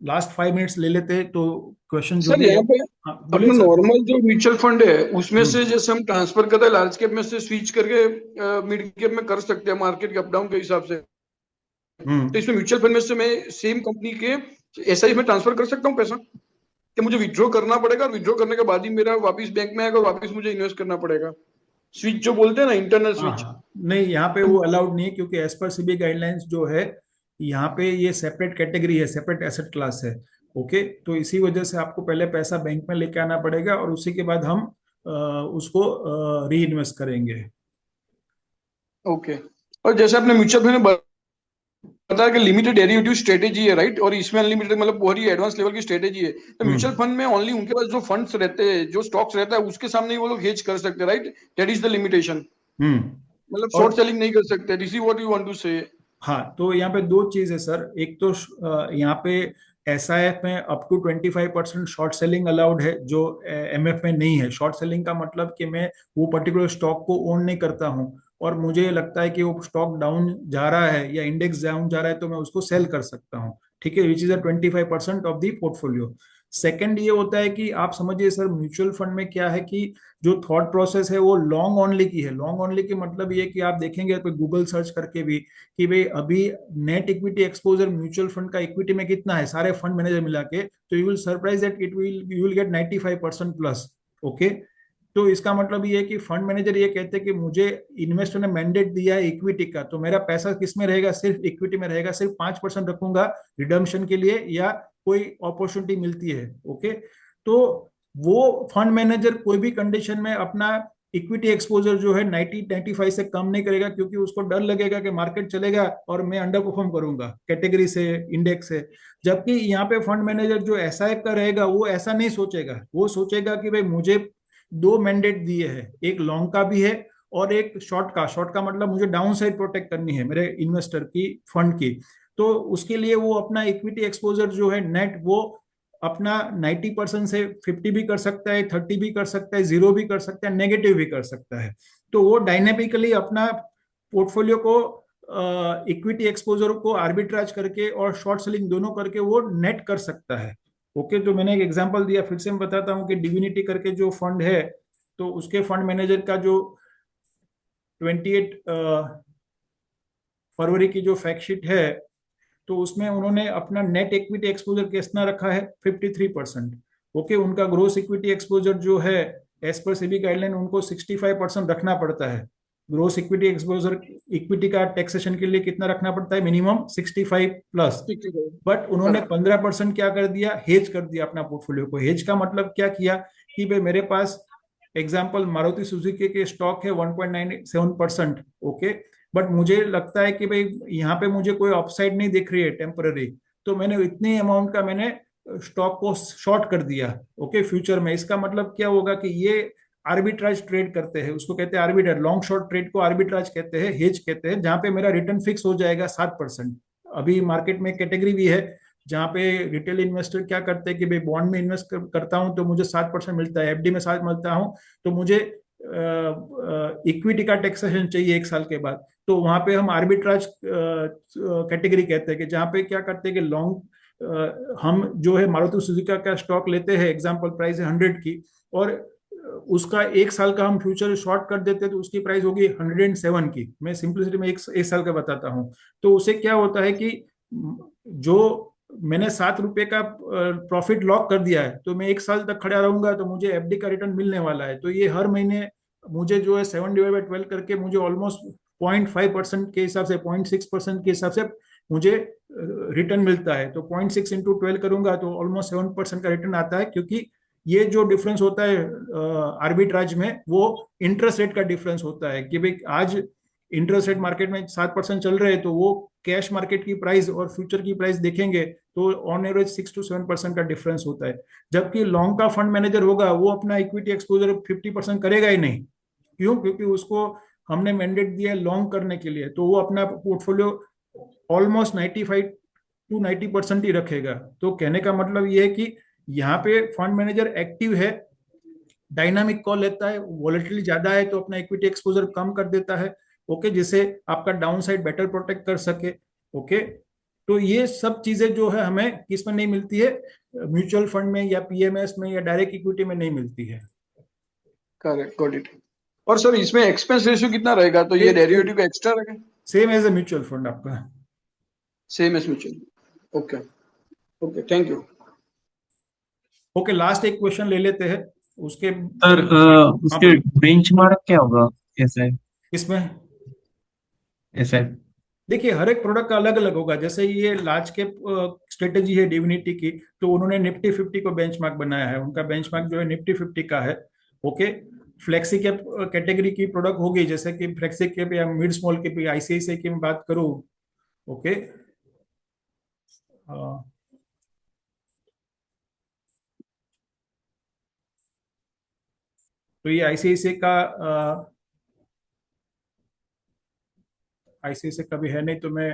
लास्ट 5 मिनट्स ले लेते हैं तो क्वेश्चन जो सर भी है। यहाँ पे हाँ बोलिए अपना सर। नॉर्मल जो म्यूचुअल फंड है उसमें से हम्म। जैसे हम ट्रांसफर करते हैं लार्ज कैप में से स्विच करके मिड कैप में कर सकते हैं मार्केट के अप डाउन के हिसाब से। तो हम्म। इसमें म्यूचुअल फंड में से मैं सेम कंपनी के एसआई में ट्रांसफर कर सकता हूँ पैसा, कि मुझे विड्रॉ करना पड़ेगा और विड्रॉ करने के बाद ही मेरा वापस बैंक में आएगा और वापस मुझे इन्वेस्ट करना पड़ेगा? स्विच जो बोलते हैं ना, इंटरनल हाँ स्विच। हाँ, नहीं यहाँ पे वो अलाउड नहीं है, क्योंकि एज पर सीबी गाइडलाइंस जो है यहाँ पे ये सेपरेट कैटेगरी है, सेपरेट एसेट क्लास है। ओके, तो इसी वजह से आपको पहले पैसा बैंक में लेके आना पड़ेगा और उसी के बाद हम उसको री इन्वेस्ट करेंगे। ओके। और जैसे आपने म्यूचुअल फंड में बताया कि लिमिटेड डेरिवेटिव स्ट्रेटेजी है, राइट, और इसमें अनलिमिटेड मतलब बहुत ही एडवांस लेवल की स्ट्रेटेजी है। तो म्यूचुअल हम्म। फंड में ओनली उनके पास जो फंड्स रहते हैं, जो स्टॉक्स रहता है, उसके सामने ही वो लोग हेज कर सकते हैं, right? That is the limitation. Hmm. मतलब और शॉर्ट सेलिंग नहीं कर सकते। This is what you want to say? हाँ, तो यहाँ पे दो चीज है सर। एक तो यहाँ पे एसआईएफ में up to 25% short selling allowed है, जो एमएफ में नहीं है। शॉर्ट सेलिंग का मतलब कि मैं वो पर्टिकुलर स्टॉक को ओन नहीं करता हूँ और मुझे लगता है कि वो स्टॉक डाउन जा रहा है या इंडेक्स डाउन जा रहा है तो मैं उसको सेल कर सकता हूँ, ठीक है, which is a 25% of the portfolio. Second ये होता है कि आप समझिए सर, म्यूचुअल फंड में क्या है कि जो थॉट प्रोसेस है वो लॉन्ग ओनली की है। लॉन्ग ओनली की मतलब ये कि आप देखेंगे तो गूगल सर्च करके भी कि भाई अभी net equity exposure mutual fund का इक्विटी में कितना है सारे फंड मैनेजर मिला के, तो you will surprise that it will you will get 95% plus. Okay, तो इसका मतलब ये है कि फंड मैनेजर ये कहते हैं कि मुझे इन्वेस्टर ने मैंडेट दिया है इक्विटी का, तो मेरा पैसा किस में रहेगा? सिर्फ इक्विटी में रहेगा। सिर्फ 5% रखूंगा रिडम्पशन के लिए या कोई अपॉर्चुनिटी मिलती है। ओके, तो वो फंड मैनेजर कोई भी कंडीशन में अपना इक्विटी एक्सपोजर जो है 90-95 से कम नहीं करेगा, क्योंकि उसको डर लगेगा कि मार्केट चलेगा और मैं अंडर परफॉर्म करूंगा कैटेगरी से, इंडेक्स से। जबकि यहाँ पे फंड मैनेजर जो एसआईएफ का रहेगा वो ऐसा नहीं सोचेगा। वो सोचेगा कि भाई मुझे दो मैंडेट दिए हैं, एक लॉन्ग का भी है और एक शॉर्ट का। शॉर्ट का मतलब मुझे डाउन साइड प्रोटेक्ट करनी है मेरे इन्वेस्टर की, फंड की। तो उसके लिए वो अपना इक्विटी एक्सपोजर जो है नेट, वो अपना 90% से 50 भी कर सकता है, 30 भी कर सकता है, 0 भी कर सकता है, नेगेटिव भी कर सकता है। तो वो डायनेमिकली अपना पोर्टफोलियो को, इक्विटी एक्सपोजर को आर्बिट्राज करके और शॉर्ट सेलिंग दोनों करके वो नेट कर सकता है। ओके, तो मैंने एक एग्जांपल दिया, फिर से मैं बताता हूँ कि डिविनिटी करके जो फंड है, तो उसके फंड मैनेजर का जो 28 फरवरी की जो फैक्ट शीट है, तो उसमें उन्होंने अपना नेट इक्विटी एक्सपोजर कितना रखा है, 53%। ओके, उनका ग्रोस इक्विटी एक्सपोजर जो है एज पर सेबी गाइडलाइन उनको 65% रखना पड़ता है। ग्रोस इक्विटी एक्सपोजर, इक्विटी का टैक्सेशन के लिए कितना रखना पड़ता है, मिनिमम 65+। बट उन्होंने 15% क्या कर दिया, हेज कर दिया अपना पोर्टफोलियो को। हेज का मतलब क्या किया कि भाई मेरे पास एग्जांपल मारुति सुजुकी के स्टॉक है 1.97%, ओके, बट मुझे लगता है कि भाई यहाँ पे मुझे कोई अपसाइड नहीं दिख रही है टेम्पररी, तो मैंने इतने अमाउंट का मैंने स्टॉक को शॉर्ट कर दिया, ओके, फ्यूचर में। इसका मतलब क्या होगा कि ये आर्बिट्राज ट्रेड करते हैं, उसको कहते हैं आर्बिट्राज, लॉन्ग शॉर्ट ट्रेड को आर्बिट्राज कहते हैं, हेज कहते हैं, जहां पे मेरा रिटर्न फिक्स हो जाएगा 7%। अभी मार्केट में कैटेगरी भी है जहां पे रिटेल इन्वेस्टर क्या करते हैं कि भाई बॉन्ड में इन्वेस्ट करता हूं तो मुझे 7% मिलता है, एफडी में 7 मिलता हूं तो मुझे इक्विटी का टैक्सेशन चाहिए 1 साल के बाद, तो वहां पे हम आर्बिट्राज कैटेगरी कहते हैं कि जहां पे क्या करते हैं कि लॉन्ग हम जो है मारुति सुजुकी का स्टॉक लेते हैं, एग्जांपल प्राइस है 100 की, और उसका 1 साल का हम फ्यूचर शॉर्ट कर देते हैं तो उसकी प्राइस होगी 107 की। मैं सिंपलिसिटी में एक साल का बताता हूं। तो उसे क्या होता है कि जो मैंने 7 रुपए का प्रॉफिट लॉक कर दिया है, तो मैं 1 साल तक खड़ा रहूंगा तो मुझे एफडी का रिटर्न मिलने वाला है। तो ये हर महीने मुझे जो है 7/12 करके मुझे ऑलमोस्ट 0.5% के हिसाब से, 0.6% के हिसाब से मुझे रिटर्न मिलता है। तो 0.6 इंटू 12 करूंगा तो ऑलमोस्ट 7% का रिटर्न आता है, क्योंकि ये जो डिफरेंस होता है आर्बिट्राज में वो इंटरेस्ट रेट का डिफरेंस होता है कि भाई आज इंटरेस्ट रेट मार्केट में 7% चल रहे हैं, तो वो कैश मार्केट की प्राइस और फ्यूचर की प्राइस देखेंगे तो ऑन एवरेज 6 to 7% का डिफरेंस होता है। जबकि लॉन्ग का फंड मैनेजर होगा वो अपना इक्विटी एक्सपोजर 50% करेगा ही नहीं। क्यों? क्योंकि उसको हमने मैंडेट दिया है लॉन्ग करने के लिए, तो वो अपना पोर्टफोलियो ऑलमोस्ट 95 to 90% ही रखेगा। तो कहने का मतलब ये है कि यहाँ पे फंड मैनेजर एक्टिव है, डायनामिक कॉल लेता है, वॉलेटिलिटी ज्यादा है तो अपना इक्विटी एक्सपोजर कम कर देता है, ओके, जिससे आपका डाउन साइड बेटर प्रोटेक्ट कर सके, ओके। तो ये सब चीजें जो है हमें किस में नहीं मिलती है, म्यूचुअल फंड में या पीएमएस में या डायरेक्ट इक्विटी में नहीं मिलती है। Correct, got it. और सर इसमें एक्सपेंस रेशियो कितना रहेगा? तो ये डेरिवेटिव का एक्स्ट्रा रहेगा, same as a mutual fund आपका, same as mutual. Okay okay, thank you. Okay, last एक क्वेश्चन ले लेते हैं उसके सर उसके बेंचमार्क क्या होगा ऐसे इसमें। ऐसे? देखिए हर एक प्रोडक्ट का अलग अलग होगा। जैसे ये लार्ज कैप स्ट्रेटेजी है डिविनिटी की, तो उन्होंने निफ्टी 50 को बेंचमार्क बनाया है, उनका बेंचमार्क जो है निफ्टी 50 का है, ओके। फ्लेक्सी कैप कैटेगरी की प्रोडक्ट होगी, जैसे कि फ्लेक्सी कैप या मिड स्मॉल कैप, आईसीआईसीआई की मैं बात करूं, ओके, तो ये आईसीआईसीआई का भी है नहीं, तो मैं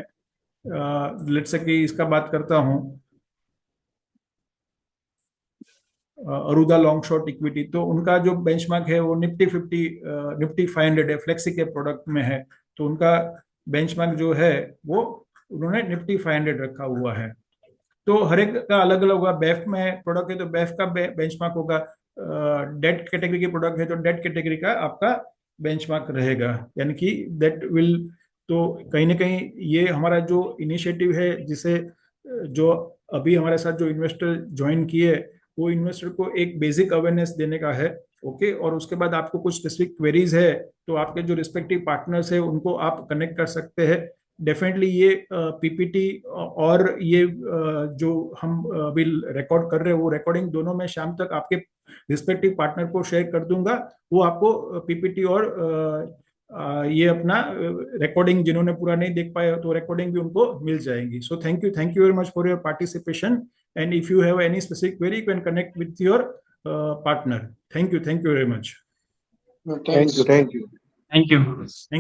लेट से कि इसका बात करता हूं, अरुदा लॉन्ग शॉर्ट इक्विटी, तो उनका जो बेंचमार्क है वो निफ्टी 50 निफ्टी 500 है, फ्लेक्सी के प्रोडक्ट में है, तो उनका बेंचमार्क जो है वो उन्होंने निफ्टी 500 रखा हुआ है। तो हर एक का अलग अलग होगा। बेफ में प्रोडक्ट है तो बेफ का बेंचमार्क होगा, डेट कैटेगरी के प्रोडक्ट है तो डेट कैटेगरी का आपका बेंचमार्क रहेगा, यानी कि दैट विल। तो कहीं ना कहीं ये हमारा जो इनिशिएटिव है, जिसे जो अभी हमारे साथ जो इन्वेस्टर ज्वाइन किए, वो इन्वेस्टर को एक बेसिक अवेयरनेस देने का है, ओके। और उसके बाद आपको कुछ स्पेसिफिक क्वेरीज है तो आपके जो रिस्पेक्टिव पार्टनर्स है उनको आप कनेक्ट कर सकते हैं। डेफिनेटली ये पीपीटी और ये जो हम अभी रिकॉर्ड कर रहे हैं वो रिकॉर्डिंग दोनों में शाम तक आपके रिस्पेक्टिव पार्टनर को शेयर कर दूंगा। वो आपको पीपीटी और ये अपना रिकॉर्डिंग जिन्होंने पूरा नहीं देख पाया तो रिकॉर्डिंग भी उनको मिल जाएगी। So thank you very much for your participation, and if you have any specific query you can connect with your partner. Thank you very much. Thank you. Thank you.